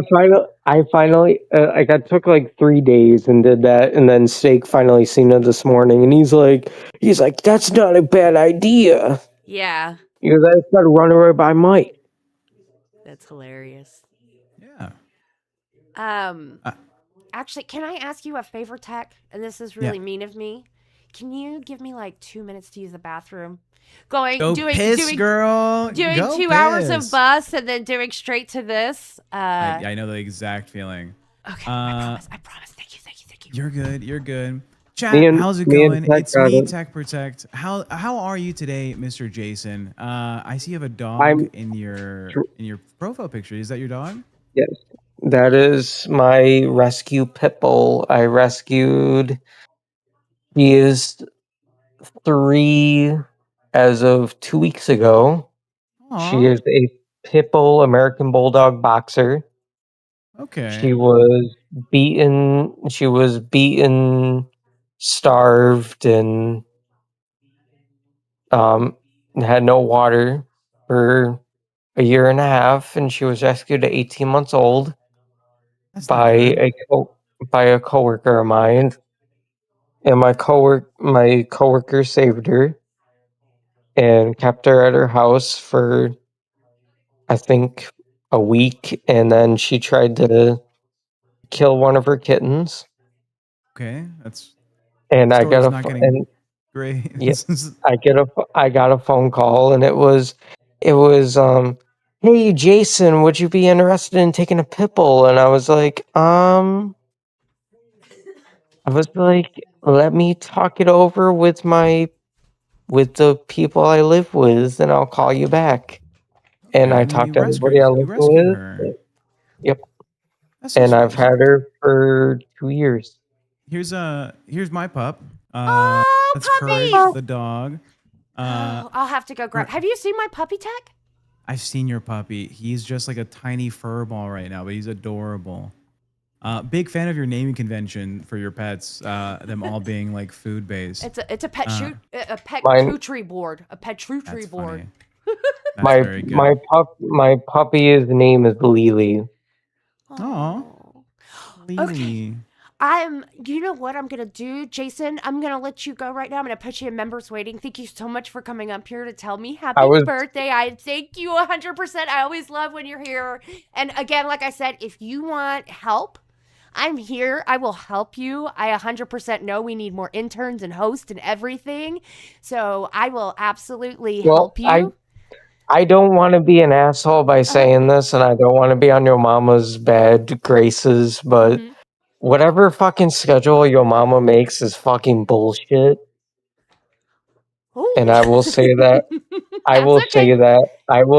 finally, like I took like 3 days and did that, and then Steak finally seen it this morning, and he's like, that's not a bad idea.
Yeah,
Because I just got to run away by Mike.
that's hilarious.
Yeah.
Actually, can I ask you a favor, Tech? And this is really mean of me. Can you give me like 2 minutes to use the bathroom?
Go piss, girl.
Doing
Go
2 hours of
piss.
bus and then doing straight to this.
I know the exact feeling.
Okay, I promise. Thank you.
You're good. Chat, how's it
me and
going?
Tech
It's
got
me,
it.
Tech Protect. How are you today, Mr. Jason? I see you have a dog in your profile picture. Is that your dog?
Yes, that is my rescue pit bull. I rescued. He is 3 as of 2 weeks ago. She
Aw.
is a pit bull American Bulldog boxer.
Okay.
She was beaten, starved, and had no water for a year and a half, and she was rescued at 18 months old by a coworker of mine. And my coworker saved her and kept her at her house for, I think, a week, and then she tried to kill one of her kittens.
Okay, that's
And I got
story's
a
not
pho-
getting
and
great.
yes, I got a phone call, and it was hey Jason, would you be interested in taking a pit bull? And I was like, let me talk it over with the people I live with, and I'll call you back. And I
And then
talked to everybody I
you
live
rescued
with.
her.
Yep.
That's so
And
sweet.
I've had her for 2 years.
Here's my pup.
Oh,
That's
puppy!
Courage the dog.
I'll have to go grab. Have you seen my puppy, Tech?
I've seen your puppy. He's just like a tiny fur ball right now, but he's adorable. Big fan of your naming convention for your pets. Them all being like food based.
It's a pet
Mine-
charcuterie board. A pet charcuterie board.
That's very good.
My puppy's name is Lily.
Aw. Lily.
You know what I'm going to do, Jason? I'm going to let you go right now. I'm going to put you in members waiting. Thank you so much for coming up here to tell me happy birthday. I thank you 100%. I always love when you're here. And again, like I said, if you want help, I'm here. I will help you. I 100% know we need more interns and hosts and everything. So I will absolutely help you.
I don't want to be an asshole by saying this, and I don't want to be on your mama's bad graces, but whatever fucking schedule your mama makes is fucking bullshit.
Ooh.
And I will say that. I will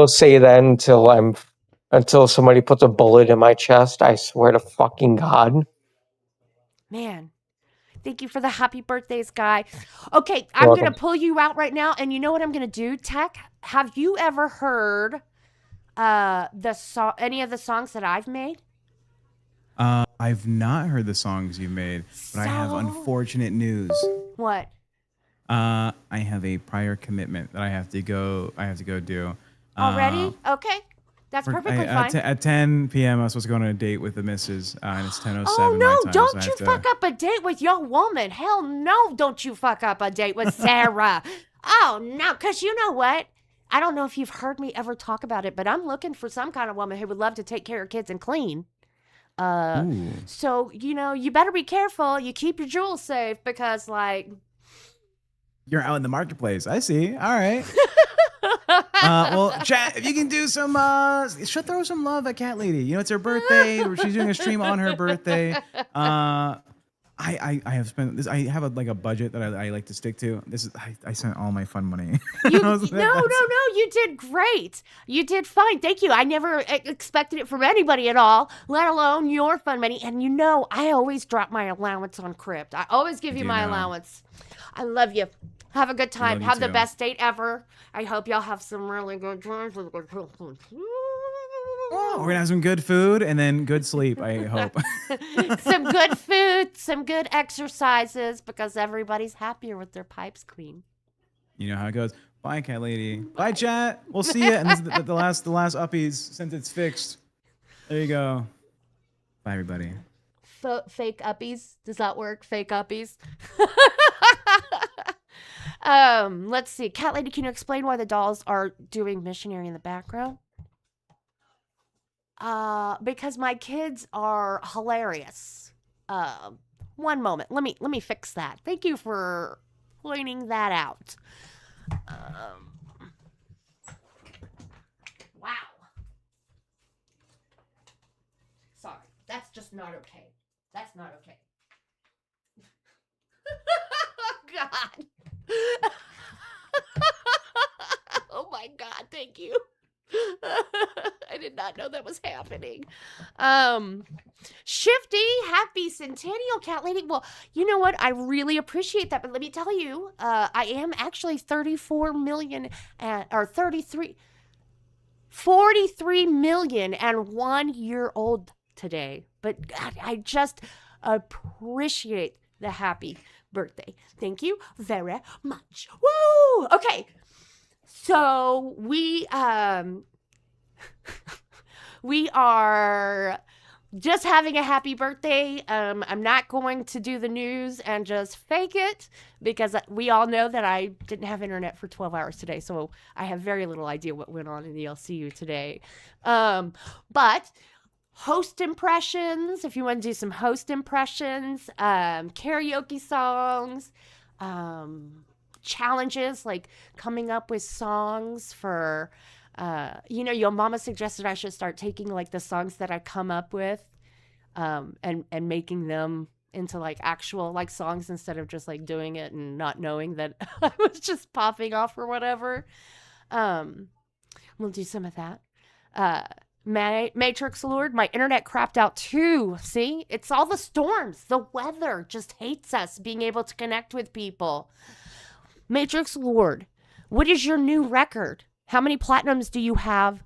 say that until somebody puts a bullet in my chest. I swear to fucking God.
Man. Thank you for the happy birthdays, guy. Okay, I'm going to pull you out right now, and you know what I'm going to do, Tech? Have you ever heard any of the songs that I've made?
I've not heard the songs you made, but I have unfortunate news.
What?
I have a prior commitment that I have to go do.
Already? Okay. That's perfectly fine.
At 10 p.m. I was supposed to go on a date with the missus, and it's 10:07
Oh, no,
my time.
don't you fuck up a date with your woman. Hell no, don't you fuck up a date with Sarah. Oh, no, because you know what? I don't know if you've heard me ever talk about it, but I'm looking for some kind of woman who would love to take care of kids and clean. So, you better be careful. You keep your jewels safe because,
you're out in the marketplace. I see. All right. Well, chat, if you can do some, she'll throw some love at Cat Lady. It's her birthday. She's doing a stream on her birthday. I have spent this. I have a budget that I like to stick to. This is I spent all my fun money.
No, you did great. You did fine. Thank you. I never expected it from anybody at all, let alone your fun money. And I always drop my allowance on Crypt. I always give you my allowance. I love you. Have a good time. Have the best date ever. I hope y'all have some really good times with good food.
We're gonna have some good food and then good sleep, I hope.
Some good food, some good exercises, because everybody's happier with their pipes clean.
You know how it goes. Bye, cat lady. Bye, chat. We'll see you. And this is the last uppies since it's fixed. There you go. Bye, everybody.
Fake uppies. Does that work? Fake uppies. Let's see. Cat lady, can you explain why the dolls are doing missionary in the background? Because my kids are hilarious. One moment. Let me fix that. Thank you for pointing that out. Wow. Sorry. That's just not okay. That's not okay. God. Oh my God, thank you. I did not know that was happening. Shifty, happy centennial, cat lady. Well, you know what? I really appreciate that, but let me tell you, I am actually 43 million and 1 year old today. But God, I just appreciate the happy birthday. Thank you very much. Woo! Okay. So we are just having a happy birthday. I'm not going to do the news and just fake it because we all know that I didn't have internet for 12 hours today. So I have very little idea what went on in the LCU today. But host impressions, if you want to do some host impressions, karaoke songs, challenges like coming up with songs for your mama suggested I should start taking like the songs that I come up with and making them into like actual like songs instead of just like doing it and not knowing that I was just popping off or whatever. We'll do some of that. Matrix Lord, my internet crapped out too. See, it's all the storms. The weather just hates us being able to connect with people. Matrix Lord, what is your new record? How many platinums do you have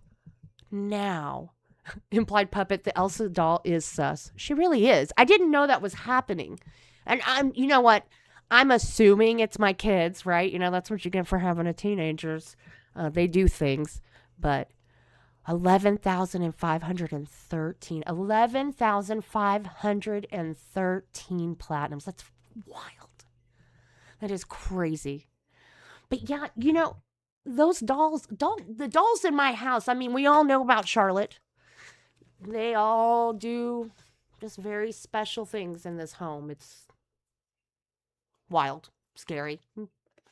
now? Implied puppet, the Elsa doll is sus. She really is. I didn't know that was happening. And you know what? I'm assuming it's my kids, right? You know, that's what you get for having a teenagers. They do things. But 11,513 platinums. That's wild. That is crazy. But yeah, you know, those dolls, the dolls in my house, I mean, we all know about Charlotte. They all do just very special things in this home. It's wild, scary.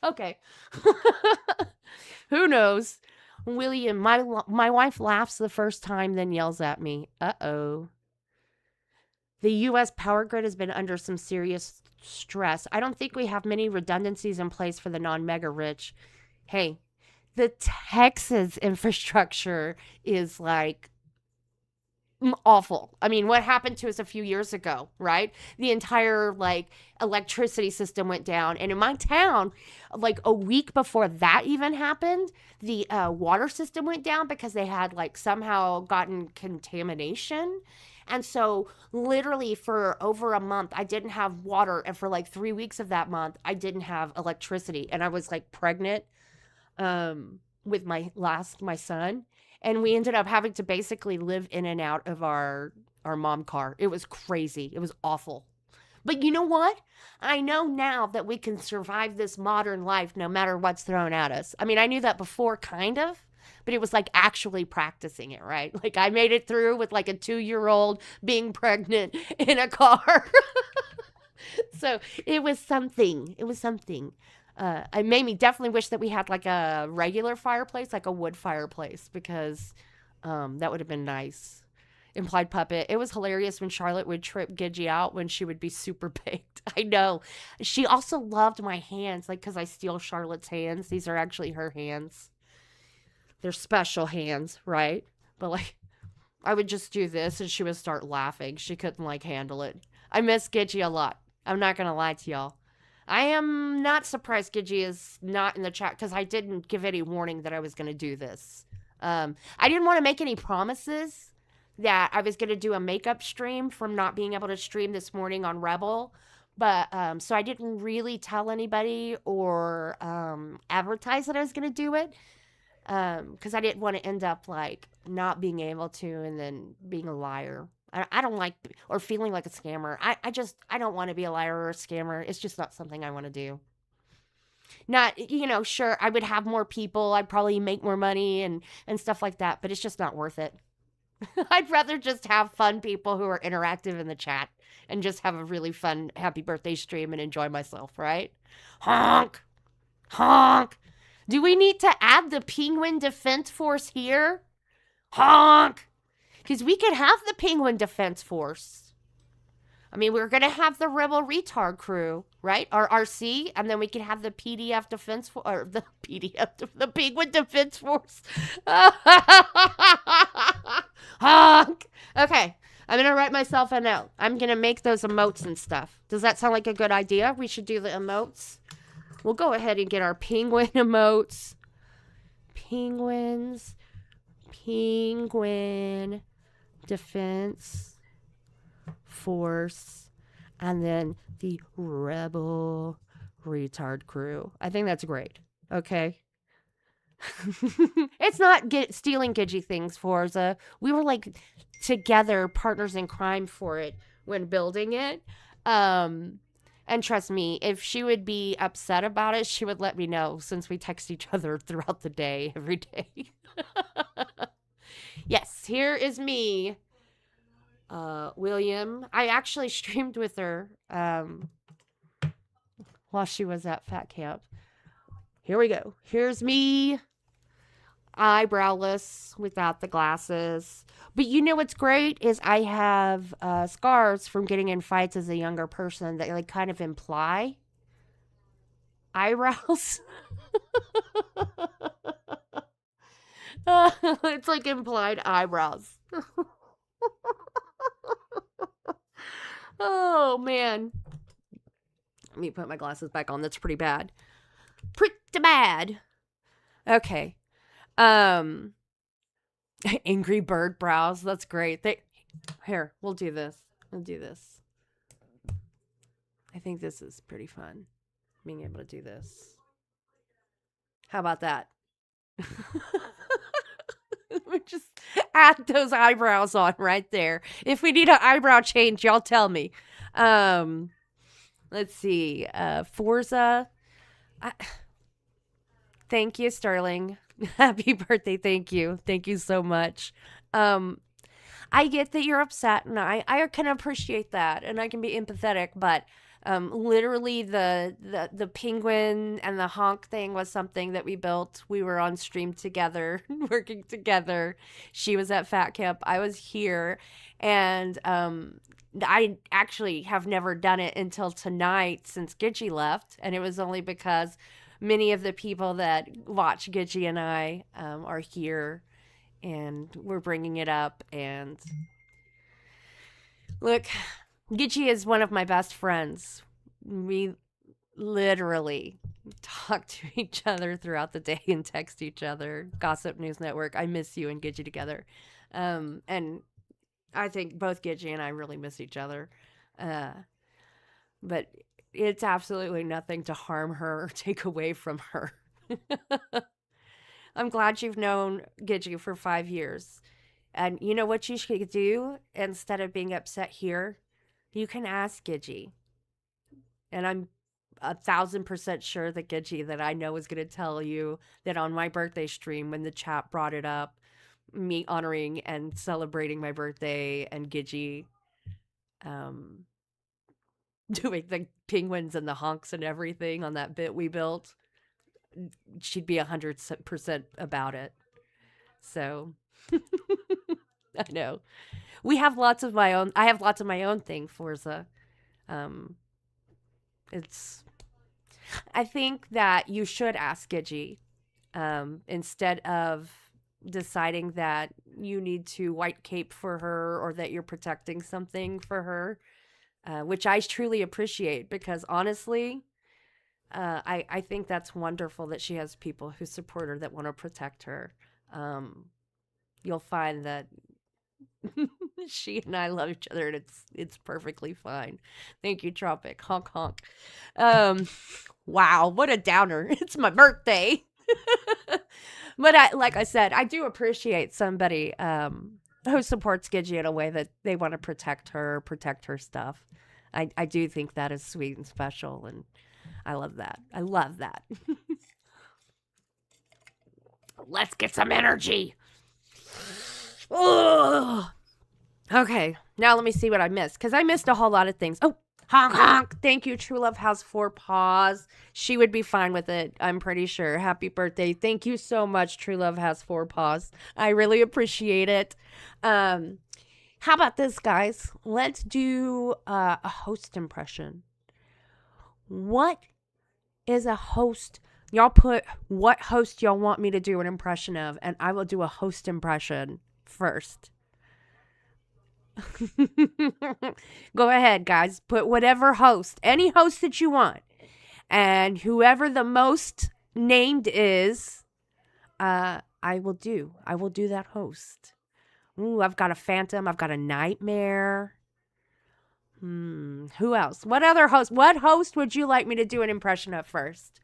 Okay. Who knows? William, my wife laughs the first time, then yells at me. Uh-oh. The U.S. power grid has been under some serious stress. I don't think we have many redundancies in place for the non-mega rich. Hey, the Texas infrastructure is like awful. I mean, what happened to us a few years ago, right? The entire like electricity system went down. And in my town, like a week before that even happened, the water system went down because they had like somehow gotten contamination. And so literally for over a month, I didn't have water. And for like 3 weeks of that month, I didn't have electricity. And I was like pregnant with my son. And we ended up having to basically live in and out of our mom car. It was crazy. It was awful. But you know what? I know now that we can survive this modern life no matter what's thrown at us. I mean, I knew that before, kind of. But it was like actually practicing it, right? Like I made it through with like a 2-year-old being pregnant in a car. So it was something. It was something. It made me definitely wish that we had like a regular fireplace, like a wood fireplace, because that would have been nice. Implied puppet. It was hilarious when Charlotte would trip Gidgy out when she would be super baked. I know. She also loved my hands, like because I steal Charlotte's hands. These are actually her hands. They're special hands, right? But like, I would just do this and she would start laughing. She couldn't like handle it. I miss Gidgy a lot. I'm not gonna lie to y'all. I am not surprised Gidgy is not in the chat because I didn't give any warning that I was going to do this. I didn't want to make any promises that I was going to do a makeup stream from not being able to stream this morning on Rebel. But so I didn't really tell anybody or advertise that I was going to do it because I didn't want to end up like not being able to and then being a liar. I don't like or feeling like a scammer. I don't want to be a liar or a scammer. It's just not something I want to do. Not, sure, I would have more people. I'd probably make more money and stuff like that, but it's just not worth it. I'd rather just have fun people who are interactive in the chat and just have a really fun happy birthday stream and enjoy myself, right? Honk! Honk! Do we need to add the Penguin Defense Force here? Honk! Because we could have the Penguin Defense Force. I mean, we're going to have the Rebel Retard Crew, right? Our RC, and then we can have the PDF Defense Force, or the PDF, the Penguin Defense Force. Honk! Okay, I'm going to write myself a note. I'm going to make those emotes and stuff. Does that sound like a good idea? We should do the emotes. We'll go ahead and get our penguin emotes. Penguins. Penguin Defense Force, and then the Rebel Retard Crew. I think that's great. Okay. It's not stealing Gidgy things, Forza. We were like together, partners in crime for it when building it. And trust me, if she would be upset about it, she would let me know since we text each other throughout the day, every day. Yes, here is me. William. I actually streamed with her while she was at Fat Camp. Here we go. Here's me. Eyebrowless without the glasses. But you know what's great is I have scars from getting in fights as a younger person that like kind of imply eyebrows. It's like implied eyebrows. Oh, man. Let me put my glasses back on. That's pretty bad. Pretty bad. Okay. Angry bird brows. That's great. Here, we'll do this. We'll do this. I think this is pretty fun. Being able to do this. How about that? Just add those eyebrows on right there. If we need an eyebrow change, y'all tell me. Let's see. Forza. Thank you, Sterling. Happy birthday. Thank you. Thank you so much. I get that you're upset, and I can appreciate that, and I can be empathetic, but literally the penguin and the honk thing was something that we built. We were on stream together, working together. She was at Fat Camp. I was here, and I actually have never done it until tonight since Gidgy left, and it was only because many of the people that watch Gidgy and I are here, and we're bringing it up. And look, Gidgy is one of my best friends. We literally talk to each other throughout the day and text each other. Gossip News Network, I miss you and Gidgy together. And I think both Gidgy and I really miss each other. But it's absolutely nothing to harm her or take away from her. I'm glad you've known Gidgy for 5 years. And you know what you should do instead of being upset here? You can ask Gidgy. And I'm 1,000% sure that Gidgy that I know is going to tell you that on my birthday stream, when the chat brought it up, me honoring and celebrating my birthday and Gidgy doing the penguins and the honks and everything on that bit we built, she'd be 100% about it. So I know. We have lots of my own. I have lots of my own thing, Forza. I think that you should ask Gidgy instead of deciding that you need to white cape for her or that you're protecting something for her, which I truly appreciate because honestly, I think that's wonderful that she has people who support her that want to protect her. You'll find that She and I love each other, and it's perfectly fine. Thank you, Tropic. Honk honk. Wow, what a downer. It's my birthday. But like I said, I do appreciate somebody who supports Gidget in a way that they want to protect her stuff. I do think that is sweet and special, and I love that. I love that. Let's get some energy. Ugh. Okay, now let me see what I missed, because I missed a whole lot of things. Oh, honk honk. Thank you, True Love has 4 paws. She would be fine with it, I'm pretty sure. Happy birthday. Thank you so much, True Love has 4 paws. I really appreciate it. How about this, guys? Let's do a host impression. What is a host? Y'all put what host y'all want me to do an impression of, and I will do a host impression first. Go ahead, guys. Put whatever host, any host that you want. And whoever the most named is, I will do that host. Ooh, I've got a phantom. I've got a nightmare. Who else? What other host? What host would you like me to do an impression of first?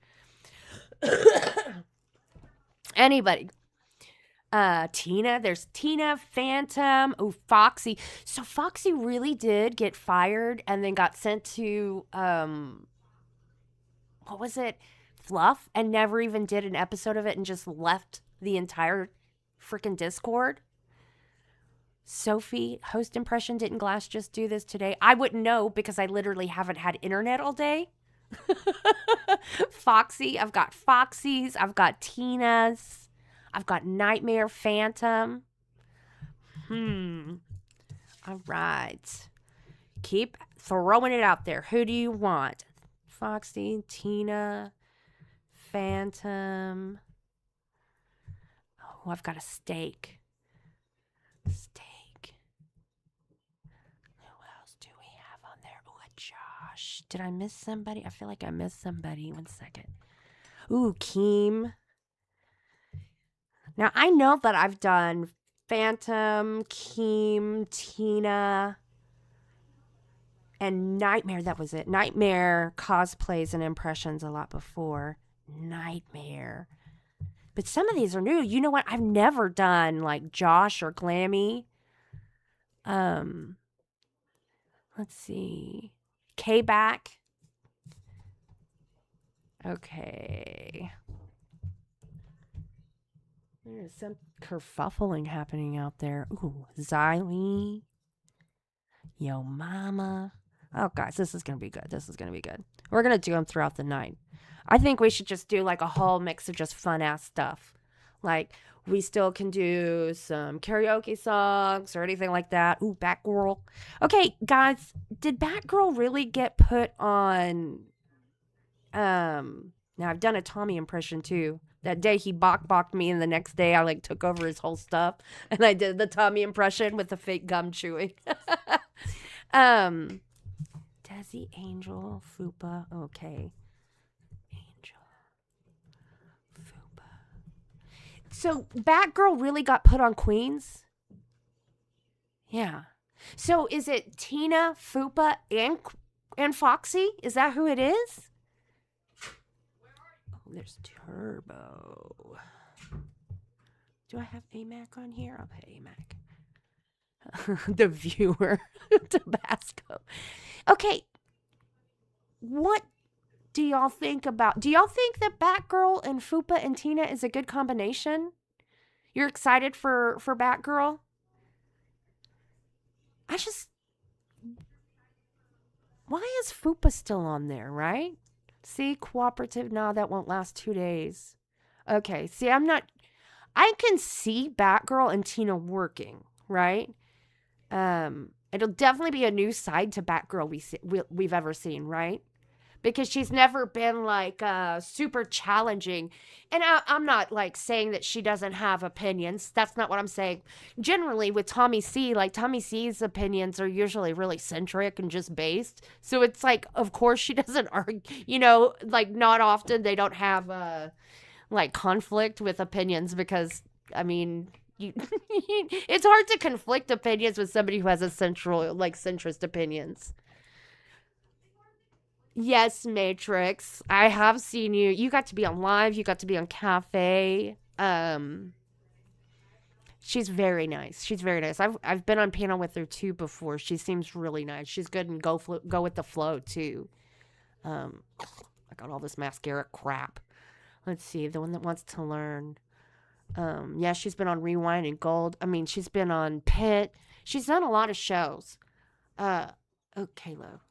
Anybody? Tina, there's Tina, Phantom, Foxy. So Foxy really did get fired and then got sent to, what was it? Fluff, and never even did an episode of it and just left the entire freaking Discord. Sophie, host impression, didn't Glass just do this today? I wouldn't know because I literally haven't had internet all day. Foxy, I've got Foxy's, I've got Tina's. I've got Nightmare, Phantom. All right. Keep throwing it out there. Who do you want? Foxy, Tina, Phantom. Oh, I've got a steak. Steak. Who else do we have on there? Oh, a Josh. Did I miss somebody? I feel like I missed somebody. 1 second. Ooh, Keem. Now, I know that I've done Phantom, Keem, Tina, and Nightmare. That was it. Nightmare cosplays and impressions a lot before. Nightmare. But some of these are new. You know what? I've never done like Josh or Glammy. Let's see. K-Back. Okay. There's some kerfuffling happening out there. Ooh, Xylee. Yo Mama. Oh, guys, this is going to be good. This is going to be good. We're going to do them throughout the night. I think we should just do like a whole mix of just fun-ass stuff. Like, we still can do some karaoke songs or anything like that. Ooh, Batgirl. Okay, guys, did Batgirl really get put on... Now, I've done a Tommy impression, too. That day he balked me, and the next day I like took over his whole stuff, and I did the Tommy impression with the fake gum chewing. Desi, Angel, Fupa. Okay, Angel, Fupa. So Batgirl really got put on Queens. Yeah. So is it Tina, Fupa, and Foxy? Is that who it is? There's Turbo. Do I have AMAC on here? I'll put AMAC. The viewer. Tabasco. Okay. What do y'all think about... Do y'all think that Batgirl and Fupa and Tina is a good combination? You're excited for Batgirl? Why is Fupa still on there, right? See, cooperative. No, that won't last 2 days. Okay, see, I can see Batgirl and Tina working, right? It'll definitely be a new side to Batgirl we've ever seen, right? Because she's never been like super challenging. And I'm not like saying that she doesn't have opinions. That's not what I'm saying. Generally with Tommy C, like Tommy C's opinions are usually really centric and just based. So it's like, of course she doesn't argue, you know, like not often they don't have like conflict with opinions because, I mean, you it's hard to conflict opinions with somebody who has a centrist opinions. Yes, Matrix. I have seen you. You got to be on live. You got to be on Cafe. She's very nice. She's very nice. I've been on panel with her too before. She seems really nice. She's good and go with the flow too. I got all this mascara crap. Let's see. The one that wants to learn. Yeah, she's been on Rewind and Gold. I mean, she's been on Pit. She's done a lot of shows. Okay, Lo.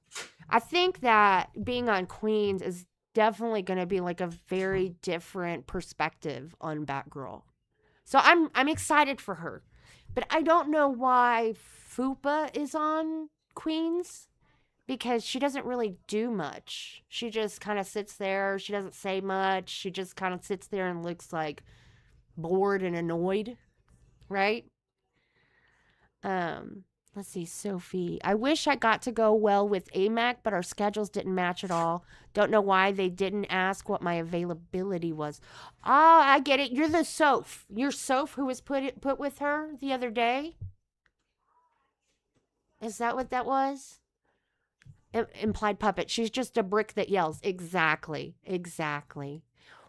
I think that being on Queens is definitely going to be like a very different perspective on Batgirl. So I'm excited for her. But I don't know why Fupa is on Queens, because she doesn't really do much. She just kind of sits there. She doesn't say much. She just kind of sits there and looks like bored and annoyed, right? Let's see, Sophie. I wish I got to go well with AMAC, but our schedules didn't match at all. Don't know why they didn't ask what my availability was. Oh, I get it. You're the Soph. You're Soph who was put with her the other day? Is that what that was? Implied puppet. She's just a brick that yells. Exactly.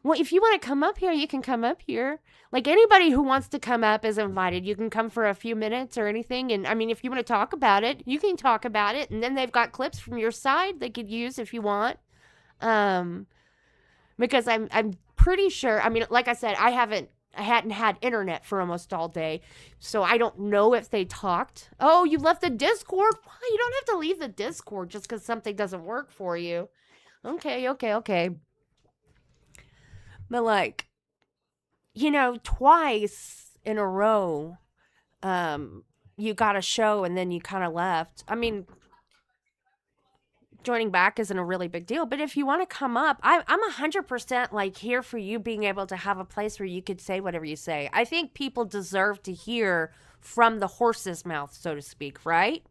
Well, if you want to come up here, you can come up here. Like, anybody who wants to come up is invited. You can come for a few minutes or anything. And I mean, if you want to talk about it, you can talk about it. And then they've got clips from your side they could use if you want. Because I'm pretty sure, I mean, like I said, I hadn't had internet for almost all day. So I don't know if they talked. Oh, you left the Discord? Well, you don't have to leave the Discord just because something doesn't work for you. Okay. But like, you know, twice in a row, you got a show and then you kind of left. I mean, joining back isn't a really big deal, but if you want to come up, I'm 100% like here for you being able to have a place where you could say whatever you say. I think people deserve to hear from the horse's mouth, so to speak, right?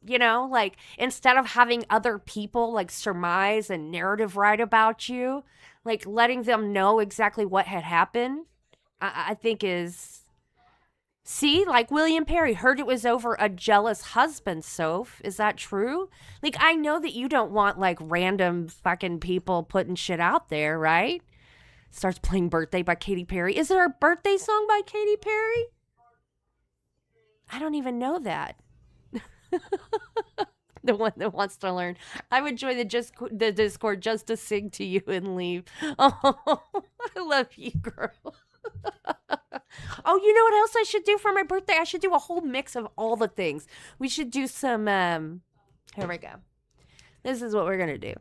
You know, like, instead of having other people like surmise and narrative write about you, like letting them know exactly what had happened, I think is... See, like William Perry heard it was over a jealous husband, Soph. Is that true? Like, I know that you don't want like random fucking people putting shit out there, right? Starts playing Birthday by Katy Perry. Is there a birthday song by Katy Perry? I don't even know that. The one that wants to learn. I would join the Discord just to sing to you and leave. Oh, I love you, girl. Oh, you know what else I should do for my birthday? I should do a whole mix of all the things. We should do some, here we go. This is what we're going to do.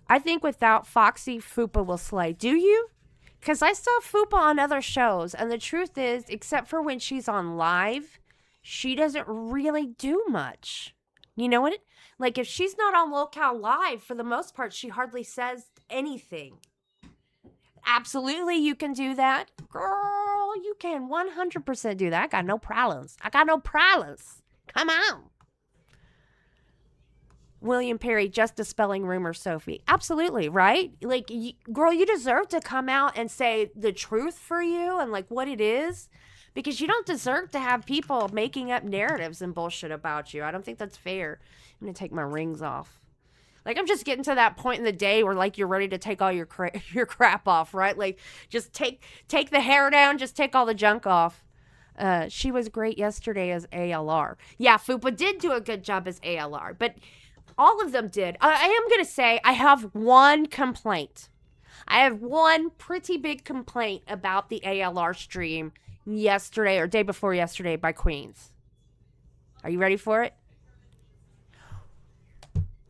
I think without Foxy, Fupa will slay. Do you? Because I saw Fupa on other shows, and the truth is, except for when she's on live, she doesn't really do much. You know what? Like, if she's not on Locale Live, for the most part, she hardly says anything. Absolutely, you can do that. Girl, you can 100% do that. I got no problems. Come on. William Perry, just a spelling rumor, Sophie. Absolutely, right? Like, girl, you deserve to come out and say the truth for you and, like, what it is. Because you don't deserve to have people making up narratives and bullshit about you. I don't think that's fair. I'm going to take my rings off. Like, I'm just getting to that point in the day where, like, you're ready to take all your crap off, right? Like, just take the hair down, just take all the junk off. She was great yesterday as ALR. Yeah, Fupa did do a good job as ALR, but all of them did. I am going to say I have one complaint. I have one pretty big complaint about the ALR stream yesterday or day before yesterday by Queens. Are you ready for it?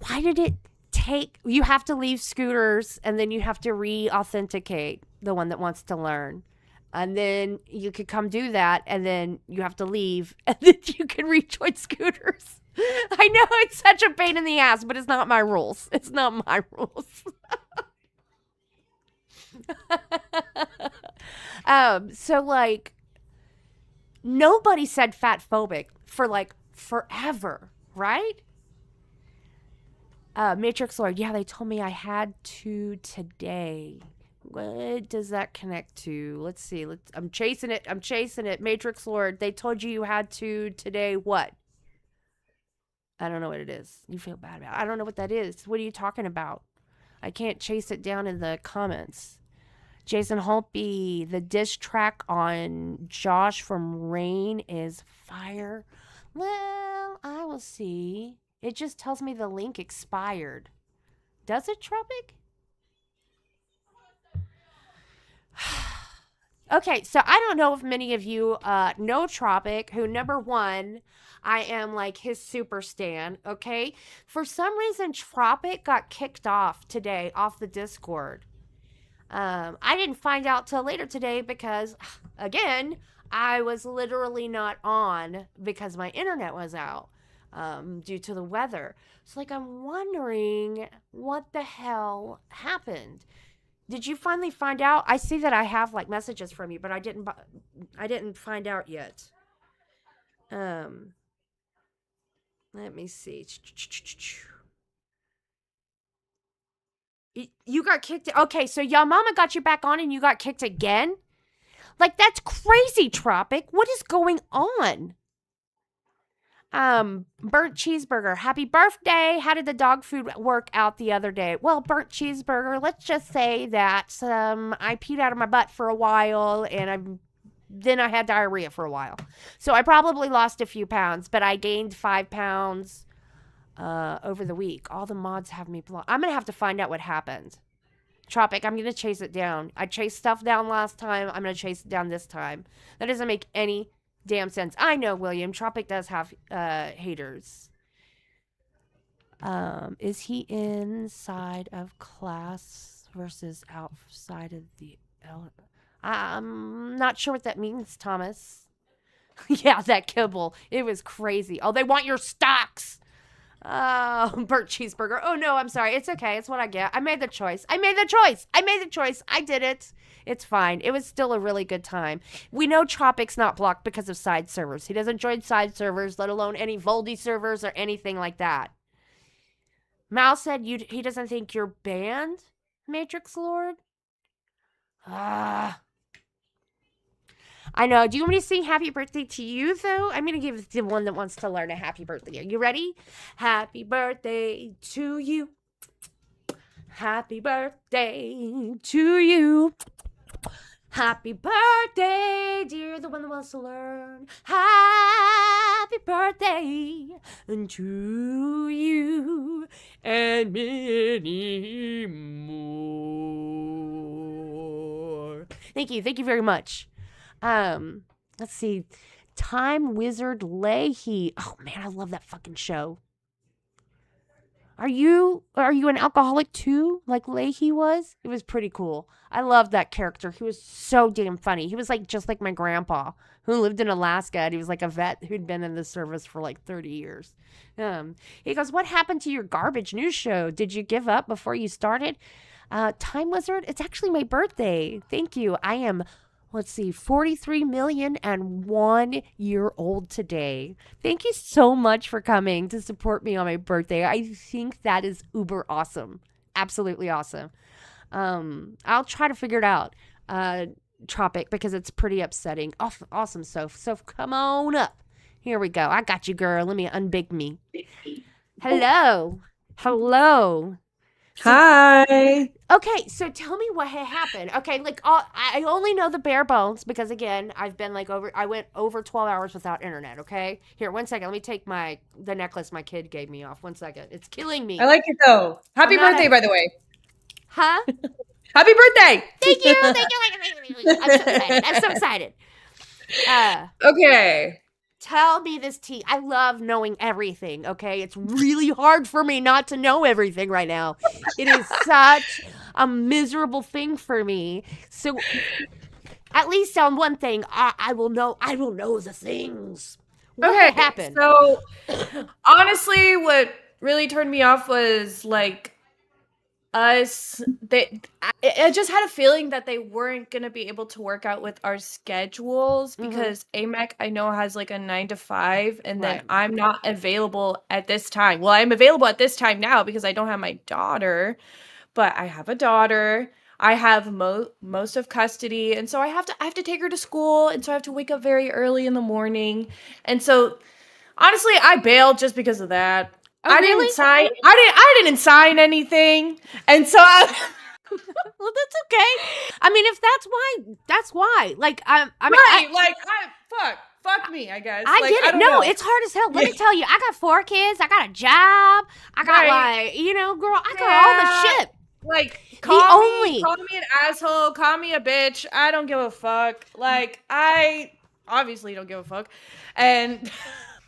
Why did it take... You have to leave Scooters, and then you have to re-authenticate the one that wants to learn. And then you could come do that, and then you have to leave, and then you can rejoin Scooters. I know it's such a pain in the ass, but it's not my rules. It's not my rules. So, like, nobody said fatphobic for, like, forever, right? Matrix Lord, yeah, they told me I had to today. What does that connect to? Let's see. I'm chasing it. I'm chasing it. Matrix Lord, they told you had to today what? I don't know what it is. You feel bad about it. I don't know what that is. What are you talking about? I can't chase it down in the comments. Jason Holtby, the diss track on Josh from Rain is fire. Well, I will see. It just tells me the link expired. Does it, Tropic? Okay, so I don't know if many of you know Tropic, who, number one, I am like his super stan, okay? For some reason, Tropic got kicked off today off the Discord. I didn't find out till later today because, again, I was literally not on because my internet was out due to the weather. So, like, I'm wondering what the hell happened. Did you finally find out? I see that I have like messages from you, but I didn't find out yet. Let me see. You got kicked. Okay, so y'all mama got you back on and you got kicked again? Like, that's crazy, Tropic. What is going on? Burnt cheeseburger. Happy birthday. How did the dog food work out the other day? Well, burnt cheeseburger, let's just say that I peed out of my butt for a while and then I had diarrhea for a while. So I probably lost a few pounds, but I gained 5 pounds over the week. All the mods have me blocked. I'm going to have to find out what happened. Tropic, I'm going to chase it down. I chased stuff down last time. I'm going to chase it down this time. That doesn't make any damn sense. I know, William. Tropic does have haters. Is he inside of class versus outside of the... I'm not sure what that means, Thomas. Yeah, that kibble. It was crazy. Oh, they want your stocks. Oh, burnt cheeseburger. Oh, no, I'm sorry. It's okay. It's what I get. I made the choice. I did it. It's fine. It was still a really good time. We know Tropic's not blocked because of side servers. He doesn't join side servers, let alone any Voldy servers or anything like that. Mal said he doesn't think you're banned, Matrix Lord. I know. Do you want me to sing happy birthday to you, though? I'm going to give the one that wants to learn a happy birthday. Are you ready? Happy birthday to you. Happy birthday to you. Happy birthday, dear, the one that wants to learn. Happy birthday to you and many more. Thank you. Thank you very much. Let's see. Time Wizard Leahy. Oh man, I love that fucking show. Are you an alcoholic too, like Leahy was? It was pretty cool. I loved that character. He was so damn funny. He was like just like my grandpa, who lived in Alaska, and he was like a vet who'd been in the service for like 30 years. He goes, "What happened to your garbage news show? Did you give up before you started?" Time Wizard, it's actually my birthday. Thank you. I am 43,000,001 year old today. Thank you so much for coming to support me on my birthday. I think that is uber awesome. Absolutely awesome. I'll try to figure it out, Tropic, because it's pretty upsetting. Awesome, Soph. Soph, come on up. Here we go. I got you, girl. Let me unbig me. Hello.
Hi.
Okay, so tell me what had happened. Okay, like I only know the bare bones because again, I went over 12 hours without internet, okay? Here, 1 second. Let me take the necklace my kid gave me off. 1 second. It's killing me.
I like it though. Happy birthday, by the way.
Huh?
Happy birthday.
Thank you. I'm so excited.
Okay.
Tell me this tea. I love knowing everything, okay? It's really hard for me not to know everything right now. It is such a miserable thing for me. So at least on one thing, I will know the things. What happened?
So honestly, what really turned me off was like I just had a feeling that they weren't going to be able to work out with our schedules because AMAC I know has like a 9 to 5 and then I'm not available at this time. Well, I'm available at this time now because I don't have my daughter, but I have a daughter. I have most of custody, and so I have to take her to school, and so I have to wake up very early in the morning. And so honestly, I bailed just because of that.
Oh,
I
really?
didn't sign anything. And so
Well, that's okay. I mean, if that's why. Like,
fuck me, I guess.
I
Like,
get it.
don't
No,
know.
it's hard as hell. Let me tell you, I got 4 kids. I got a job. I got girl, I got all the shit.
Like,
only-
call me an asshole, call me a bitch. I don't give a fuck. Like, I obviously don't give a fuck. And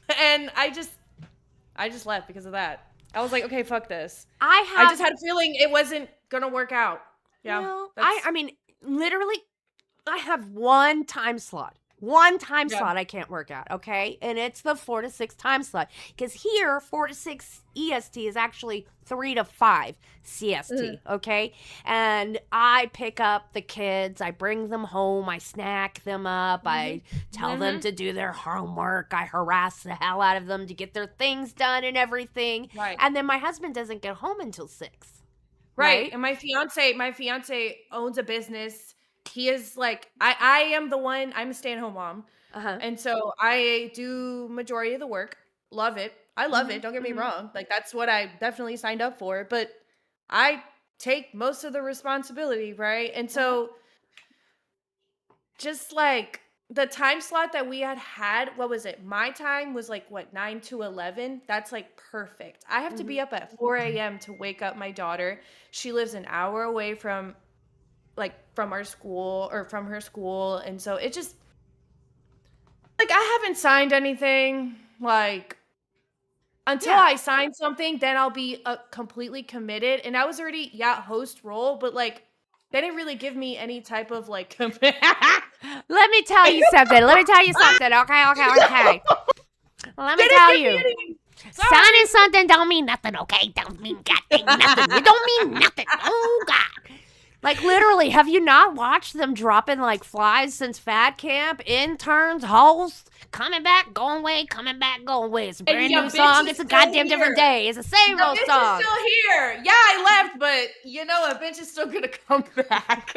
I just left because of that. I was like, okay, fuck this. I just had a feeling it wasn't gonna work out. Yeah.
No, I mean, literally, I have one time slot. One time slot I can't work out, okay? And it's the 4 to 6 time slot. Because here, 4 to 6 EST is actually 3 to 5 CST, okay? And I pick up the kids, I bring them home, I snack them up, I tell them to do their homework, I harass the hell out of them to get their things done and everything.
Right.
And then my husband doesn't get home until 6.
Right. And my fiance owns a business. He is like, I am the one, I'm a stay-at-home mom. And so I do majority of the work. Love it. I love it. Don't get me wrong. Like, that's what I definitely signed up for. But I take most of the responsibility, right? And so just like the time slot that we had, what was it? My time was like, 9 to 11? That's like perfect. I have to be up at 4 a.m. to wake up my daughter. She lives an hour away from our school or from her school. And so it just, like, I haven't signed anything. Like, until I sign something, then I'll be completely committed. And I was already, host role, but like, they didn't really give me any type of like.
Let me tell you something. Okay. Let me tell you. Signing something don't mean nothing, okay? Don't mean goddamn nothing. It don't mean nothing. Oh, God. Like, literally, have you not watched them dropping like flies since Fat Camp? Interns, hosts, coming back, going away, coming back, going away. It's a brand new song. It's a goddamn different day. It's the same old song.
Bitch is still here. Yeah, I left, but a bitch is still gonna come back.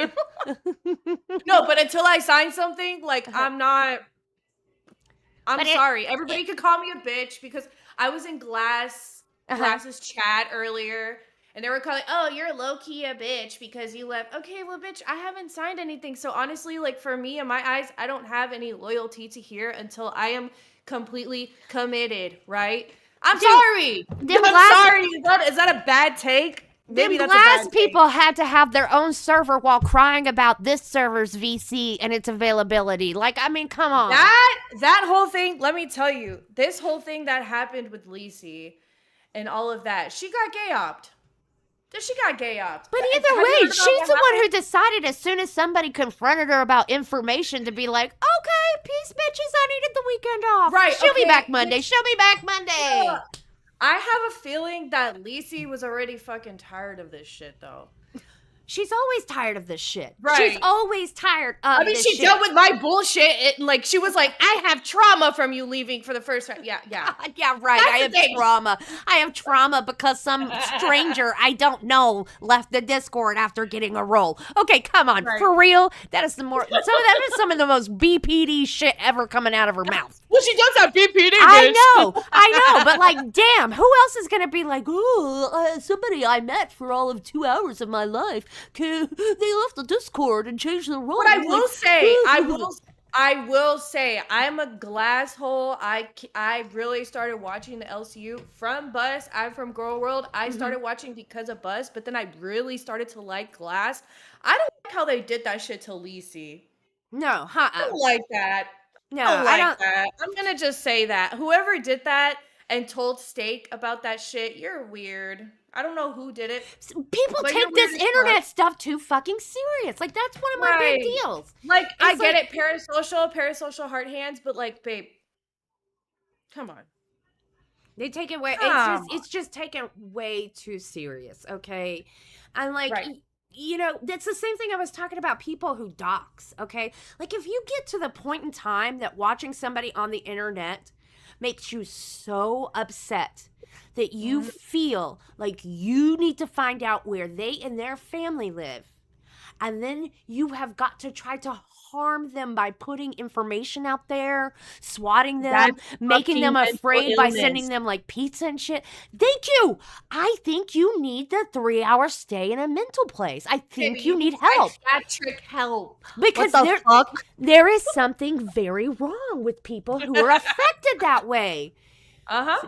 No, but until I sign something, like, I'm sorry. Everybody could call me a bitch because I was in Glass's chat earlier. And they were calling, oh, you're low-key a bitch because you left. Okay, well, bitch, I haven't signed anything. So honestly, like, for me, in my eyes, I don't have any loyalty to here until I am completely committed, right? I'm sorry. Sorry. Is that a bad take? Maybe that's a bad take.
People had to have their own server while crying about this server's VC and its availability. Like, I mean, come on.
That whole thing, let me tell you, this whole thing that happened with Lacey and all of that, she got gay-opped. She got gay-opped.
But either way, she's the one who decided as soon as somebody confronted her about information to be like, okay, peace, bitches, I needed the weekend off.
Right.
She'll be back Monday. She'll be back Monday.
Yeah. I have a feeling that Lacey was already fucking tired of this shit, though.
She's always tired of this shit.
Right.
She's always tired of this shit.
She dealt with my bullshit. She was like, I have trauma from you leaving for the first time. Yeah.
Yeah, right. I have trauma. I have trauma because some stranger I don't know left the Discord after getting a role. Okay, come on. Right. For real? That is some of the most BPD shit ever coming out of her mouth.
Well, she does have BPD, bitch.
I know. But like, damn, who else is going to be like, somebody I met for all of 2 hours of my life. They left the Discord and changed the role.
But I will say, I'm a glass hole. I really started watching the LCU from Bus. I'm from Girl World. I started watching because of Bus, but then I really started to like Glass. I don't like how they did that shit to Lacey.
No,
I don't like that.
No,
I don't like that. I'm gonna just say that. Whoever did that and told Steak about that shit, you're weird. I don't know who did it.
People take this internet stuff too fucking serious. Like, that's one of my big deals.
Like, I get it, parasocial heart hands, but like, babe, come on.
They take it way. It's just taken way too serious. Okay, and like. Right. That's the same thing I was talking about people who dox, okay? Like, if you get to the point in time that watching somebody on the internet makes you so upset that you feel like you need to find out where they and their family live, and then you have got to try to harm them by putting information out there, swatting them,
That's
making them
fucking mental
afraid by
illness.
sending them like pizza and shit. Thank you. I think you need the 3-hour stay in a mental place. I think you need help.
Psychiatric help.
Because
What the fuck?
there is something very wrong with people who are affected that way.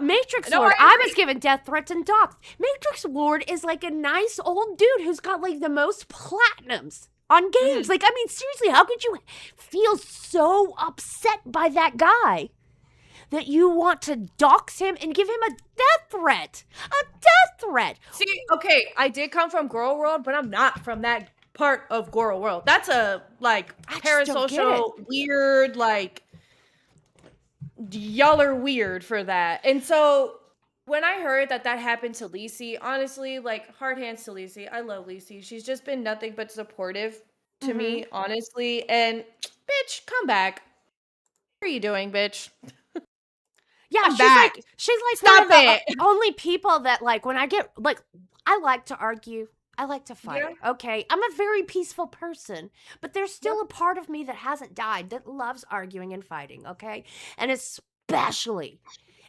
Matrix
No,
Lord,
I
I was given death threats and doxed. Matrix Lord is like a nice old dude who's got like the most platinums on games. Like, I mean, seriously, how could you feel so upset by that guy that you want to dox him and give him a death threat? A death threat.
See, okay, I did come from Girl World, but I'm not from that part of Girl World. That's a like
I just don't get
parasocial, weird, like y'all are weird for that. And so when I heard that happened to Lacey, honestly, like hard hands to Lacey. I love Lacey. She's just been nothing but supportive to me, honestly. And bitch, come back. What are you doing, bitch?
Yeah,
I'm
she's
back.
like
Stop
one of the
it.
only people that like when I get like I like to argue. I like to fight.
Yeah.
Okay. I'm a very peaceful person, but there's still a part of me that hasn't died that loves arguing and fighting, okay? And especially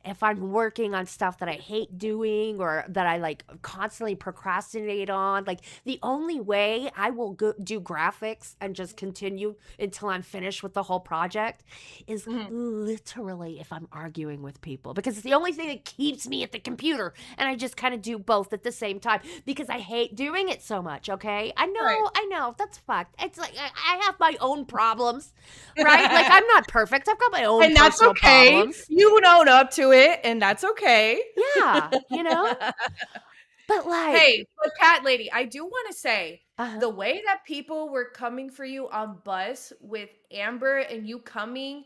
if I'm working on stuff that I hate doing or that I like constantly procrastinate on, like the only way I will do graphics and just continue until I'm finished with the whole project is literally if I'm arguing with people, because it's the only thing that keeps me at the computer, and I just kind of do both at the same time because I hate doing it so much. Okay, I know that's fucked. It's like I have my own problems, right? Like I'm not perfect. I've got my own
And that's
personal
okay.
problems.
You own up to it, and that's okay.
Yeah, you know? But like,
Hey, but Cat Lady, I do want to say
uh-huh.
the way that people were coming for you on bus with Amber and you coming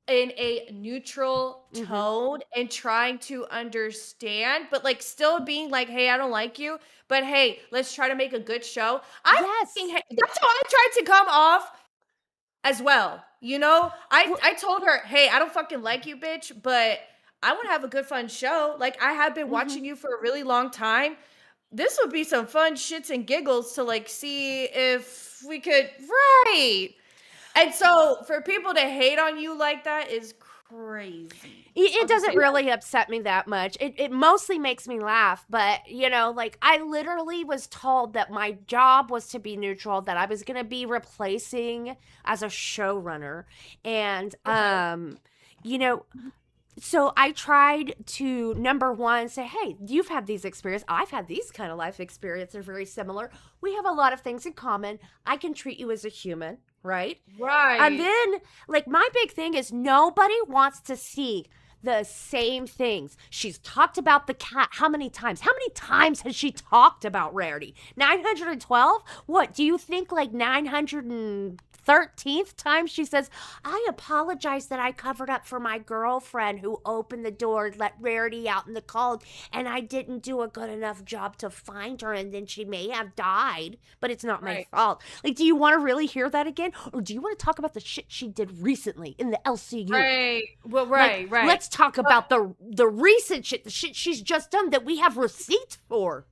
in a neutral tone and trying to understand, but like still being like, hey, I don't like you, but hey, let's try to make a good show. That's how I tried to come off as well. You know, I told her, hey, I don't fucking like you, bitch, but I want to have a good fun show. Like I have been watching you for a really long time. This would be some fun shits and giggles to like see if we could And so for people to hate on you like that is crazy.
It doesn't really upset me that much. It mostly makes me laugh, but you know, like I literally was told that my job was to be neutral, that I was going to be replacing as a showrunner. And you know, so I tried to, number one, say, hey, you've had these experiences. I've had these kind of life experiences. They're very similar. We have a lot of things in common. I can treat you as a human, right?
Right.
And then, like, my big thing is nobody wants to see the same things. She's talked about the cat. How many times? How many times has she talked about Rarity? 912? What, do you think like 913th time she says, I apologize that I covered up for my girlfriend who opened the door, let Rarity out in the cold, and I didn't do a good enough job to find her, and then she may have died, but it's not my fault. Like, do you want to really hear that again? Or do you want to talk about the shit she did recently in the LCU?
Right. Well,
Like,
right.
Let's talk about the recent shit, the shit she's just done that we have receipts for.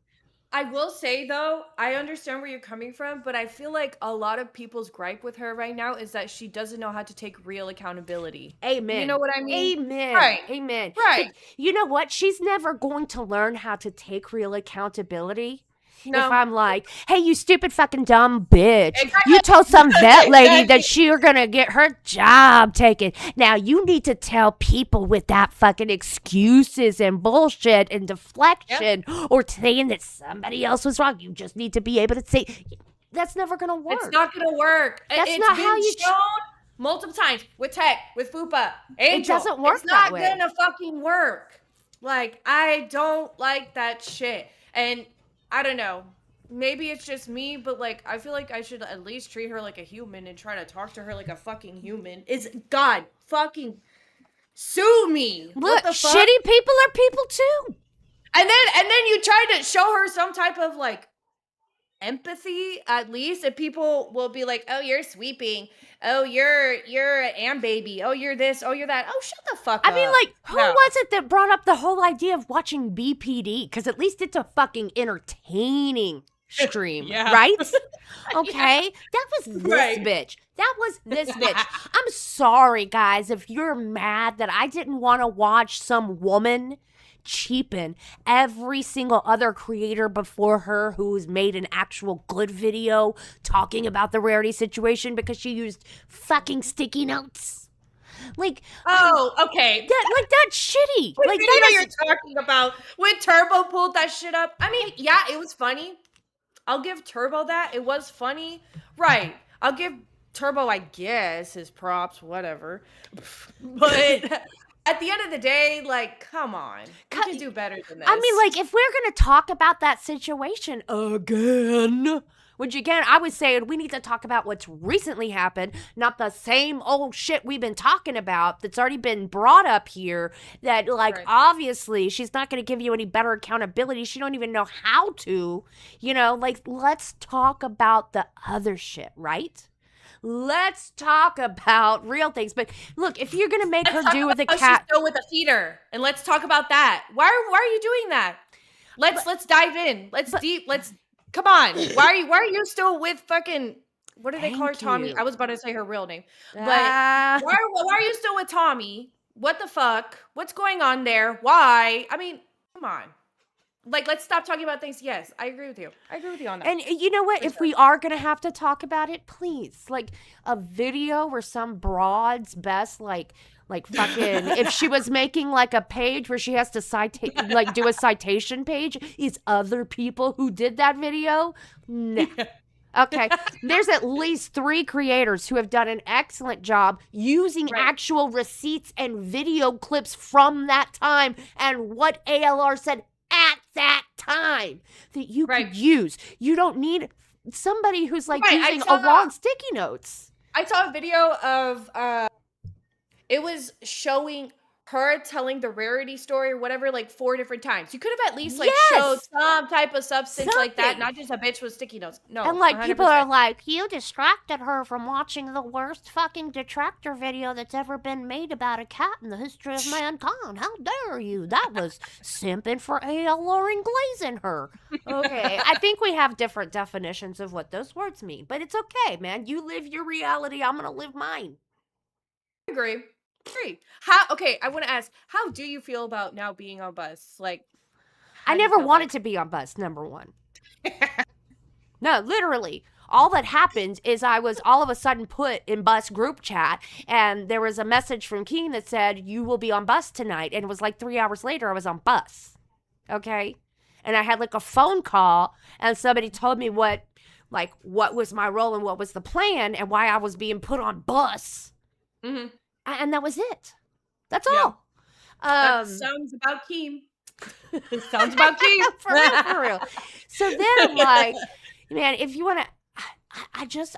I will say though, I understand where you're coming from, but I feel like a lot of people's gripe with her right now is that she doesn't know how to take real accountability.
Amen.
You know what I mean?
Amen.
Right.
Amen.
Right.
But you know what? She's never going to learn how to take real accountability.
No.
If I'm like, hey, you stupid fucking dumb bitch. You told some vet lady that you're going to get her job taken. Now, you need to tell people without fucking excuses and bullshit and deflection or saying that somebody else was wrong. You just need to be able to say, that's never going to work.
It's not going to work.
That's
it's
not
been
how you
shown multiple times with Tech, with Fupa, Angel.
It doesn't work
It's not
that way.
going to fucking work. Like, I don't like that shit. And I don't know. Maybe it's just me, but like I feel like I should at least treat her like a human and try to talk to her like a fucking human. God fucking sue me.
Look,
what the fuck?
shitty people are people too.
And then you try to show her some type of like empathy at least, and people will be like, "Oh, you're sweeping. Oh, you're an am baby. Oh, you're this. Oh, you're that. Oh, shut the fuck up."
I mean, like, who was it that brought up the whole idea of watching BPD? Because at least it's a fucking entertaining stream,
Yeah.
right? Okay, that was this
Right.
bitch. That was this bitch. I'm sorry, guys, if you're mad that I didn't want to watch some woman cheapen every single other creator before her who's made an actual good video talking about the rarity situation because she used fucking sticky notes. Like,
Oh, okay.
that's shitty.
What
Like,
video
that
you're
is
talking about when Turbo pulled that shit up? I mean, yeah, it was funny. I'll give Turbo that. It was funny. Right. I'll give Turbo, I guess, his props, whatever. But at the end of the day, like, come on. You can do better than this.
I mean, like, if we're going to talk about that situation again, which again, I was saying we need to talk about what's recently happened, not the same old shit we've been talking about that's already been brought up here. That, like,
Right.
obviously, she's not going to give you any better accountability. She don't even know how to, you know, like, let's talk about the other shit, right? Let's talk about real things. But look, if you're going to make her do with a cat.
She's still with a feeder. And let's talk about that. Why are you doing that? Let's dive in. Let's come on. Why are you still with fucking, what do they call her?
Thank
Tommy.
you.
I was about to say her real name. But
Ah.
why are you still with Tommy? What the fuck? What's going on there? Why? I mean, come on. Like, let's stop talking about things. Yes, I agree with you. I agree with you on that.
And you know what?
For
If
sure.
we are going to have to talk about it, please, like a video where some broad's best, like fucking, if she was making like a page where she has to like do a citation page, is other people who did that video? Nah. Okay, there's at least 3 creators who have done an excellent job using
Right.
actual receipts and video clips from that time and what ALR said at that time that you
Right.
could use. You don't need somebody who's like
Right, I
using
saw-
a wall and sticky notes.
I saw a video of it was showing her telling the rarity story or whatever like 4 different times. You could have at least like showed
Yes!
some type of substance like that,
Something.
not just a bitch with sticky notes. No.
And like people are
100%.
like, you distracted her from watching the worst fucking detractor video that's ever been made about a cat in the history of mankind. How dare you? That was simping for ALR and glazing her. Okay, I think we have different definitions of what those words mean, but it's okay, man. You live your reality. I'm gonna live mine.
I agree. How? Okay, I want to ask, how do you feel about now being on Bus? Like, how
I
do you
never
feel
wanted
about
to be on Bus, number one. No, literally. All that happened is I was all of a sudden put in Bus group chat, and there was a message from Keen that said, you will be on Bus tonight. And it was like 3 hours later, I was on Bus. Okay? And I had like a phone call, and somebody told me what was my role and what was the plan and why I was being put on Bus.
Mhm.
And that was it. That's
Yeah.
all.
That sounds about Keem. Sounds about Keem.
For real, for real. So then I'm like, man, if you want to,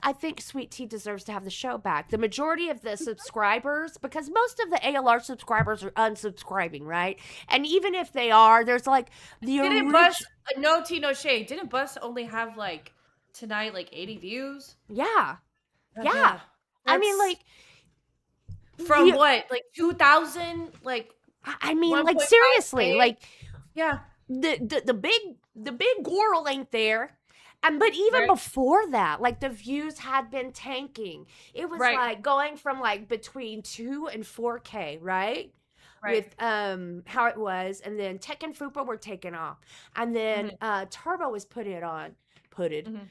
I think Sweet Tea deserves to have the show back. The majority of the subscribers, because most of the ALR subscribers are unsubscribing, right? And even if they are, there's like the
Didn't Bus, no tea, no shade. Didn't Bus only have like tonight like 80 views?
Yeah. Yeah. I mean, like,
from
the-
what? Like 2,000? Like,
I mean, like
1.5K?
seriously, like
yeah.
the big girl ain't there. But even
Right.
before that, like the views had been tanking. It was
Right.
like going from like between 2 and 4K, right?
Right.
With how it was, and then Tech and Fupa were taken off, and then Turbo was put.
Mhm.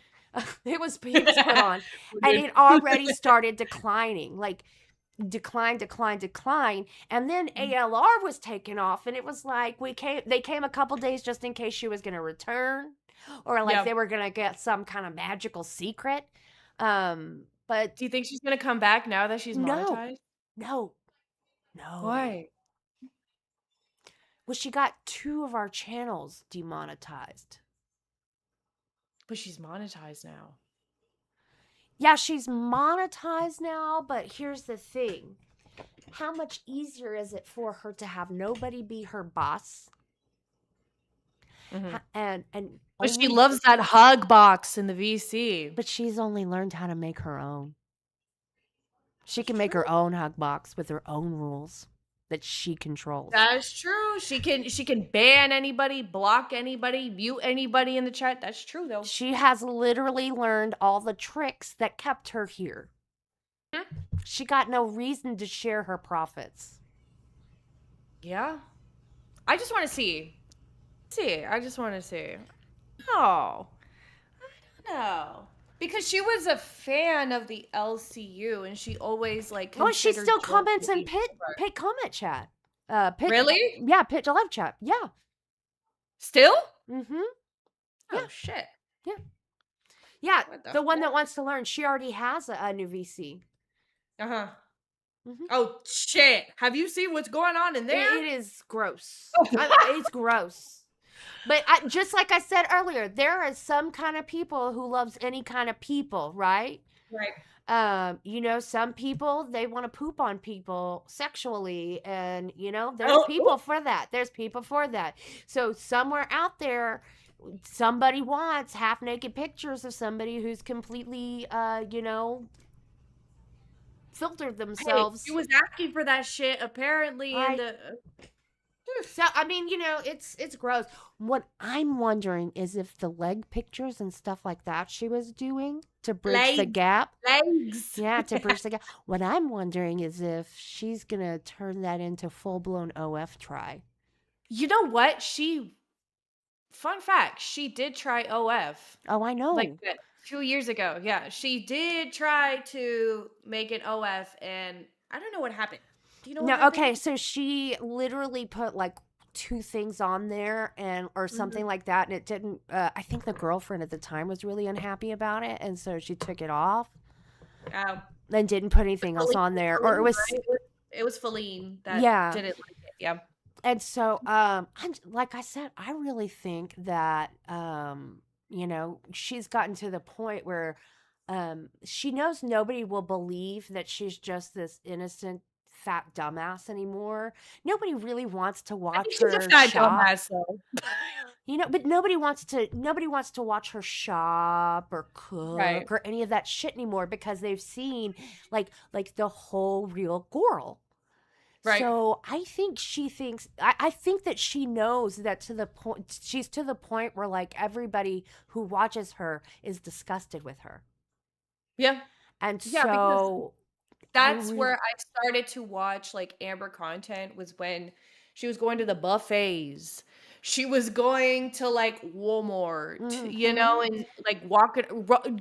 He was put on, and it already started declining, like decline, and then ALR was taken off, and it was like they came a couple days just in case she was going to return, or like
Yeah.
they were going to get some kind of magical secret. But
Do you think she's gonna come back now that she's
No.
monetized?
no.
Why?
Well, she got 2 of our channels demonetized.
But she's monetized now.
Yeah, she's monetized now, but here's the thing. How much easier is it for her to have nobody be her boss?
Mhm.
And
But she
only-
loves that hug box in the VC.
But she's only learned how to make her own. She can make her own hug box with her own rules. that she controls.
That's true. She can ban anybody, block anybody, mute anybody in the chat. That's true though.
She has literally learned all the tricks that kept her here. She got no reason to share her profits.
Yeah. I just want to see. I just want to see. Oh. I don't know. Because she was a fan of the LCU and she always like
Oh, she
considered
still
Joel
comments
to
in
be
Pit comment chat. Pit,
Really?
Yeah, Pit to live chat. Yeah.
Still?
Mm-hmm.
Oh shit.
Yeah,
What
the
the
one that wants to learn. She already has a new VC.
Uh-huh.
Mhm.
Oh shit. Have you seen what's going on in there?
It is gross. It's gross. But just like I said earlier, there are some kind of people who loves any kind of people, right?
Right.
You know, some people, they want to poop on people sexually, and you know, there's
Oh,
people for that. There's people for that. So somewhere out there, somebody wants half naked pictures of somebody who's completely you know, filtered
Hey,
themselves.
she was asking for that shit apparently in the
So I mean, you know, it's gross. What I'm wondering is if the leg pictures and stuff like that she was doing to bridge the gap.
legs.
Yeah, to bridge the gap. What I'm wondering is if she's gonna turn that into full blown OF try.
You know what? Fun fact, she did try OF.
Oh, I know.
Like a few years ago. Yeah, she did try to make an OF and I don't know what happened. Do you know what
No,
happened?
okay, so she literally put like 2 things on there and or something like that, and it didn't I think the girlfriend at the time was really unhappy about it, and so she took it off
Oh.
and didn't put anything else on there, or it was
It was Feline that
Yeah.
didn't like it. Yeah.
And so, like I said, I really think that, you know, she's gotten to the point where, she knows nobody will believe that she's just this innocent fat dumbass anymore. Nobody really wants to watch
She's a
her
fat
shop.
dumbass though.
You know, but nobody wants to watch her shop or cook
Right.
or any of that shit anymore because they've seen like the whole real girl.
Right.
So I think she thinks I think that she knows that to the point she's to the point where like everybody who watches her is disgusted with her.
Yeah.
And
Yeah,
so
That's
I
where I started to watch like Amber content was when she was going to the buffets. She was going to like Walmart, you know, and like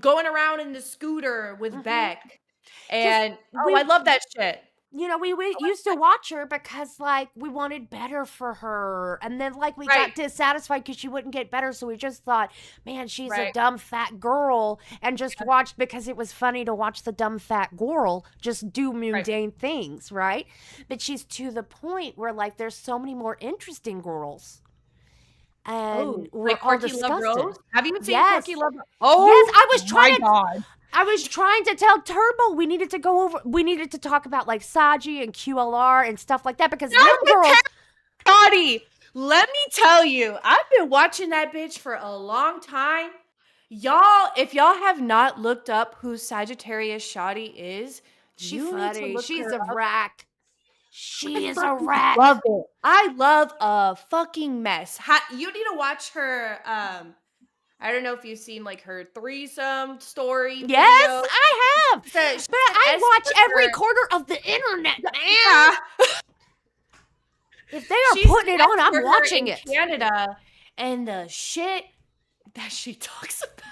going around in the scooter with Beck. And I love that shit.
you know, we used to watch her because like we wanted better for her, and then like we got
Right.
dissatisfied because she wouldn't get better, so we just thought, man, she's a
Right.
dumb fat girl, and just watched because it was funny to watch the dumb fat girl just do mundane things, right? But she's to the point where like there's so many more interesting girls. And we're
like
all
Corky Love
disgusted.
Rose? Have you seen
Yes.
Corky Love Rose?
Yes, I was
my
trying to.
God.
I was trying to tell Turbo we needed to talk about like Saji and QLR and stuff like that because them girls.
Scotty, let me tell you, I've been watching that bitch for a long time. Y'all, if y'all have not looked up who Sagittarius Shoddy is, you need to look
She's
her
a
up.
rat. She is a
fucking
rat.
Love it. I love a fucking mess. You need to watch her. I don't know if you've seen like her threesome story.
Yes,
video.
I have.
She's
But I
an
watch every
escort.
corner of the internet, man.
Yeah.
If they are
She's
putting it on, I'm
escort
watching
in
it.
Canada, and the shit that she talks about.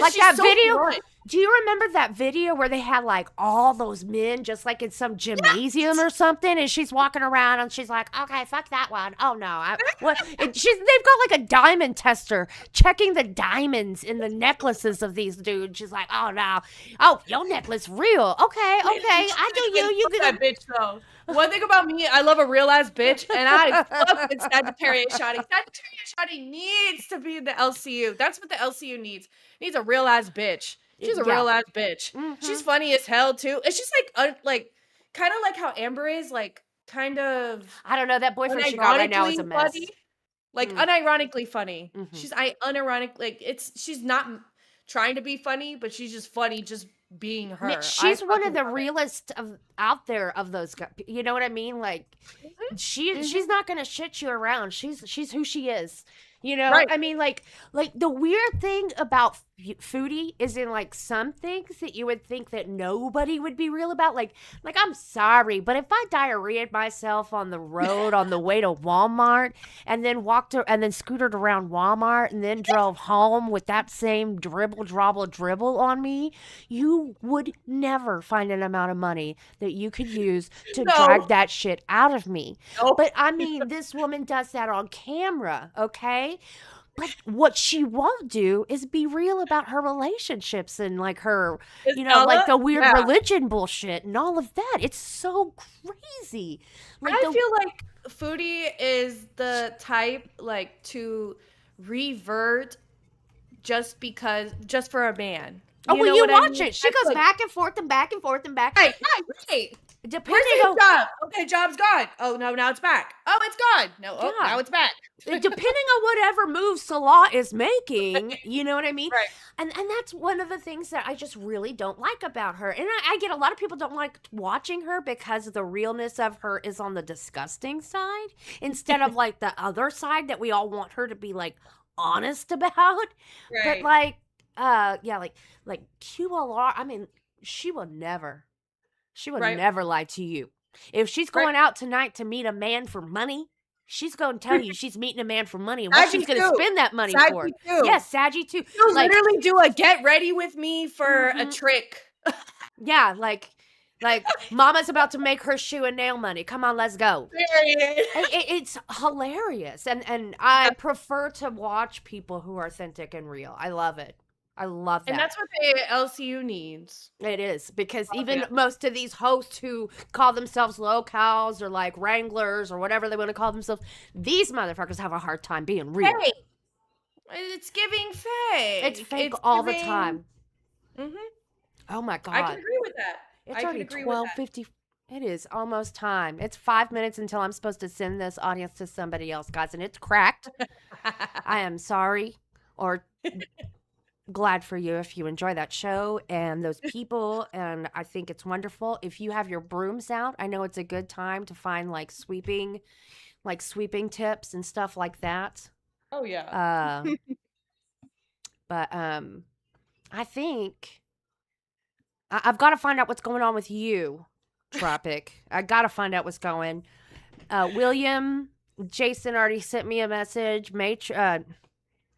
Like
She's
that
so
video.
blunt.
Do you remember that video where they had like all those men just like in some gymnasium or something, and she's walking around and she's like, "Okay, fuck that one. Oh no, they've got like a diamond tester checking the diamonds in the necklaces of these dudes. She's like, "Oh no, oh your necklace real. Okay, I do you. You
Fuck
can."
that bitch though. One thing about me, I love a real ass bitch, and I fuck with Sagittarius Shoddy. Sagittarius Shoddy needs to be in the LCU. That's what the LCU needs. It needs a real ass bitch. She's a
Yeah.
real ass bitch. She's funny as hell too. It's just like kind of like how Amber is, like kind of.
I don't know. That boyfriend she got right now is a
unironically
mess.
funny. Like unironically funny.
Mhm.
She's unironic. Like she's not trying to be funny, but she's just funny just being her.
Man, she's
I
one of
fucking
the
love it.
realest out there of those guys. You know what I mean? Like she's not gonna shit you around. She's who she is. You know,
Right.
I mean, like the weird thing about Foodie is in like some things that you would think that nobody would be real about. Like I'm sorry, but if I diarrheaed myself on the road on the way to Walmart and then and then scootered around Walmart and then drove home with that same dribble on me, you would never find an amount of money that you could use to
No.
drag that shit out of me.
Nope.
But I mean, this woman does that on camera, okay? But what she won't do is be real about her relationships and like her,
Is
you know, like
Ella?
the weird
Yeah.
religion bullshit and all of that. It's so crazy. Like
I feel like Foodie is the type like to revert just for a man.
oh, well, you
what I
watch
mean?
it. She
That's
goes
like,
back and forth and back and forth and back.
Right.
Depending
Where's his
on
job? Okay, job's gone. Oh no, now it's back. Oh, it's gone. No, oh,
Yeah.
now it's back.
depending on whatever move Salah is making, you know what I mean?
Right.
And that's one of the things that I just really don't like about her. And I get a lot of people don't like watching her because the realness of her is on the disgusting side instead of like the other side that we all want her to be like honest about. But
Right.
like like QLR, I mean, she will never
Right.
never lie to you. If she's going out tonight to meet a man for money, she's going to tell you she's meeting a man for money and what she's going to
Saggy too.
spend that money
Saggy
for.
too.
Yes, Saggy too.
She'll
Like,
literally do a get ready with me for a trick.
yeah, like Mama's about to make her shoe and nail money. Come on, let's go.
Period.
It's hilarious, and I prefer to watch people who are authentic and real. I love it. I love that.
And that's what the LCU needs.
It is, because
Oh,
even
yeah.
most of these hosts who call themselves locals or like wranglers or whatever they want to call themselves, these motherfuckers have a hard time being real.
Fake. It's giving fake.
It's fake all the
giving-
time.
Mhm.
Oh my god.
I can agree with that.
It's
I can
already
agree with that.
12:50. It is almost time. It's 5 minutes until I'm supposed to send this audience to somebody else, guys, and it's cracked. I am sorry or glad for you if you enjoy that show and those people, and I think it's wonderful. If you have your brooms out, I know it's a good time to find like sweeping tips and stuff like that.
Oh yeah.
But I think I've got to find out what's going on with you, Tropic. I got to find out what's going. William, Jason already sent me a message.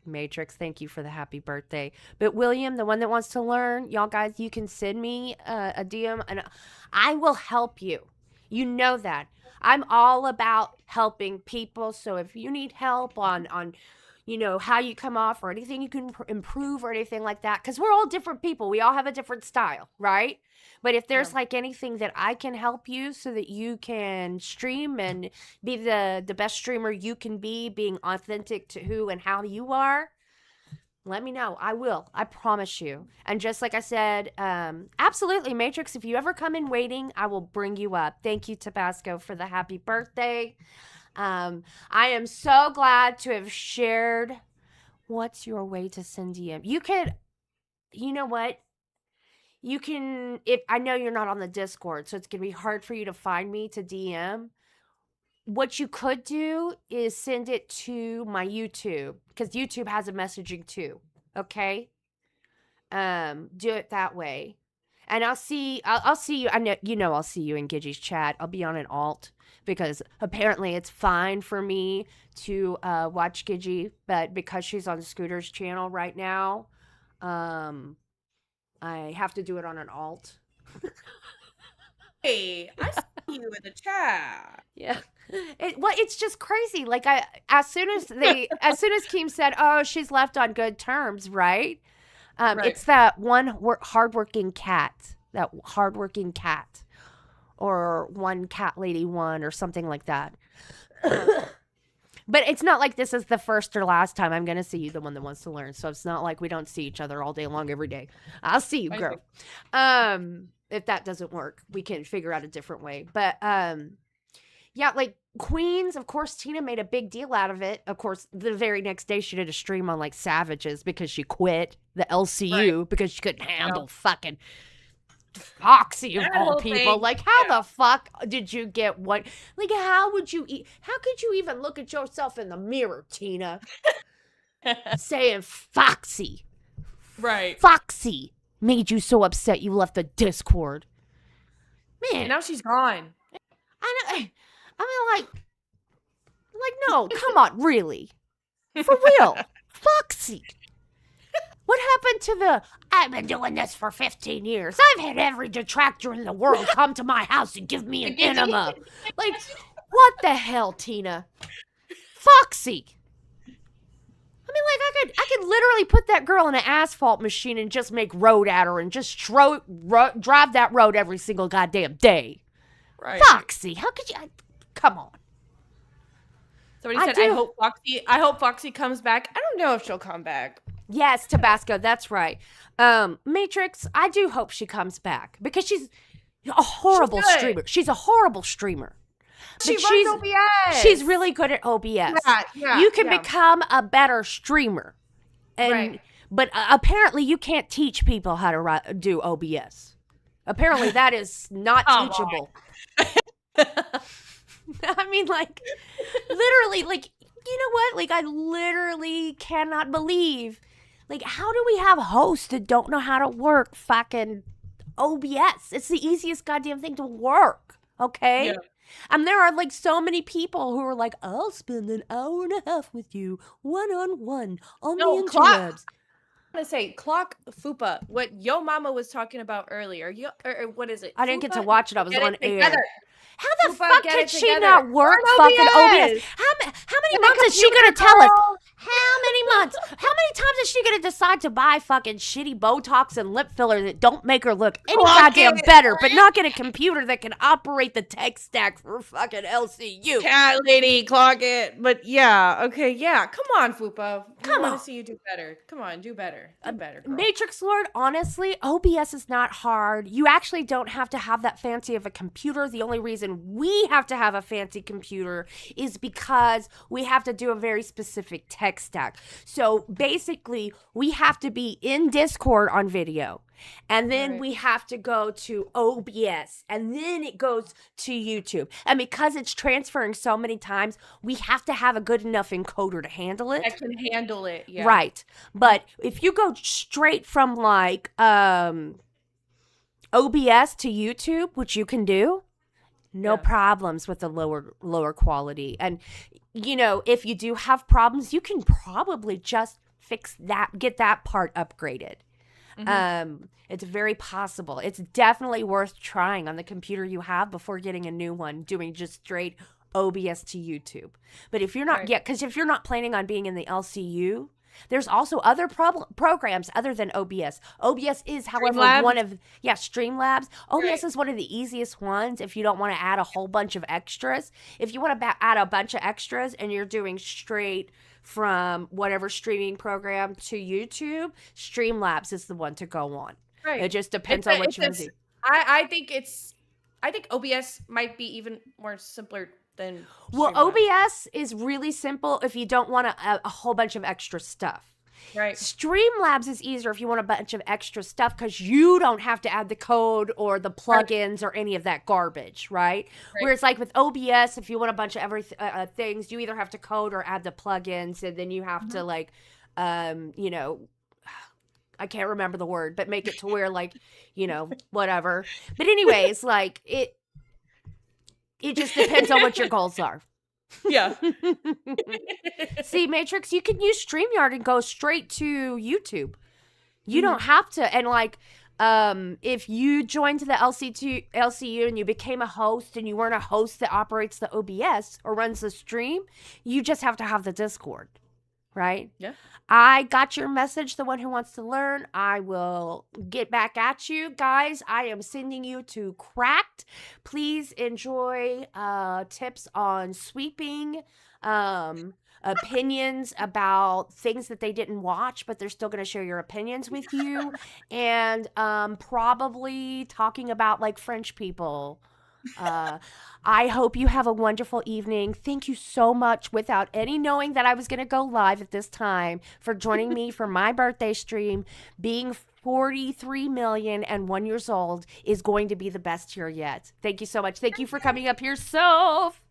Matrix, thank you for the happy birthday. But William, the one that wants to learn, y'all guys, you can send me a DM and I will help you. You know that. I'm all about helping people. So if you need help on you know, how you come off or anything you can improve or anything like that, because we're all different people. We all have a different style, right? But if there's like anything that I can help you so that you can stream and be the best streamer you can be, being authentic to who and how you are, let me know. I will. I promise you. And just like I said, absolutely, Matrix, if you ever come in waiting, I will bring you up. Thank you, Tabasco, for the happy birthday. I am so glad to have shared. What's your way to send DM? You could, you know what? You can, if I know you're not on the Discord, so it's going to be hard for you to find me to DM. What you could do is send it to my YouTube, because YouTube has a messaging too. Okay? Do it that way. And I'll see you. I know I'll see you in Gidgy's chat. I'll be on an alt because apparently it's fine for me to watch Gidgy, but because she's on Scooter's channel right now, I have to do it on an alt.
Hey, I see you in the chat.
Yeah. It's just crazy. Like as soon as Keem said, "Oh, she's left on good terms," right?
Right.
It's that one hardworking cat, or one cat lady one, or something like that. But it's not like this is the first or last time I'm going to see you, the one that wants to learn. So it's not like we don't see each other all day long every day. I'll see you, girl. If that doesn't work, we can figure out a different way. But yeah, like Queens, of course, Tina made a big deal out of it. Of course, the very next day she did a stream on like Savages because she quit the LCU because she couldn't handle fucking Foxy of
That
all
whole
people.
thing,
Like, how the fuck did you get what? Like, how could you even look at yourself in the mirror, Tina? Saying Foxy.
Right.
Foxy made you so upset you left the Discord. Man.
And now she's gone.
I mean, like, no, come on, really? For real. Foxy. What happened to the, I've been doing this for 15 years. I've had every detractor in the world come to my house and give me an enema. Like, what the hell, Tina? Foxy. I mean, like, I could literally put that girl in an asphalt machine and just make road at her and just drive that road every single goddamn day.
Right.
Foxy, how could you? Come on.
Somebody said, I hope Foxy comes back. I don't know if she'll come back.
Yes, Tabasco, that's right. Matrix, I do hope she comes back because she's a horrible streamer. She's a horrible streamer.
She runs OBS.
She's really good at OBS.
Yeah,
you can become a better streamer. But apparently you can't teach people how to do OBS. Apparently that is not teachable. I mean, like, literally, like, you know what? Like, I literally cannot believe, like, how do we have hosts that don't know how to work fucking OBS? It's the easiest goddamn thing to work, okay?
Yeah.
And there are, like, so many people who are like, I'll spend an hour and a half with you, one-on-one, on the interwebs.
I'm gonna say, Clock Fupa, what Yo Mama was talking about earlier. Or what is it?
I didn't get to watch it. I was on air.
Together.
How the fuck could she not work fucking OBS? How many months is she gonna tell us? How many months? How many times is she gonna decide to buy fucking shitty Botox and lip filler that don't make her look any goddamn better, but not get a computer that can operate the tech stack for fucking LCU?
Cat lady, clock it. But yeah, okay, yeah. Come on, Fupa. I want to see you do better. Come on, do better. Do better, girl.
Matrix Lord, honestly, OBS is not hard. You actually don't have to have that fancy of a computer. The only reason we have to have a fancy computer is because we have to do a very specific tech stack. So basically, we have to be in Discord on video. And then we have to go to OBS, and then it goes to YouTube. And because it's transferring so many times, we have to have a good enough encoder to handle it.
I can handle it, yeah.
Right. But if you go straight from like OBS to YouTube, which you can do, no problems with the lower quality. And, you know, if you do have problems, you can probably just fix that, get that part upgraded. It's very possible. It's definitely worth trying on the computer you have before getting a new one, doing just straight OBS to YouTube. But if you're not because if you're not planning on being in the LCU, there's also other programs other than OBS. OBS is, however, one of Streamlabs. OBS is one of the easiest ones if you don't want to add a whole bunch of extras. If you want to add a bunch of extras and you're doing straight from whatever streaming program to YouTube, Streamlabs is the one to go on.
Right.
It just depends on what you want to do.
I think OBS might be even more simpler than
Well,
Streamlabs.
OBS is really simple if you don't want a whole bunch of extra stuff.
Right.
Streamlabs is easier if you want a bunch of extra stuff because you don't have to add the code or the plugins or any of that garbage, right? Whereas like with OBS, if you want a bunch of things, you either have to code or add the plugins, and then you have to like, you know, I can't remember the word, but make it to where like, you know, whatever. But anyways, like it just depends on what your goals are.
Yeah.
See, Matrix, you can use StreamYard and go straight to YouTube. You don't have to. And like, if you joined the LCU and you became a host and you weren't a host that operates the OBS or runs the stream, you just have to have the Discord, right?
Yeah.
I got your message, the one who wants to learn. I will get back at you. Guys, I am sending you to Cracked. Please enjoy tips on sweeping, opinions about things that they didn't watch, but they're still going to share your opinions with you. And probably talking about like French people I hope you have a wonderful evening. Thank you so much, without any knowing that I was going to go live at this time, for joining me for my birthday stream. Being 43 million and 1 years old is going to be the best year yet. Thank you so much. Thank you for coming up here, Soph.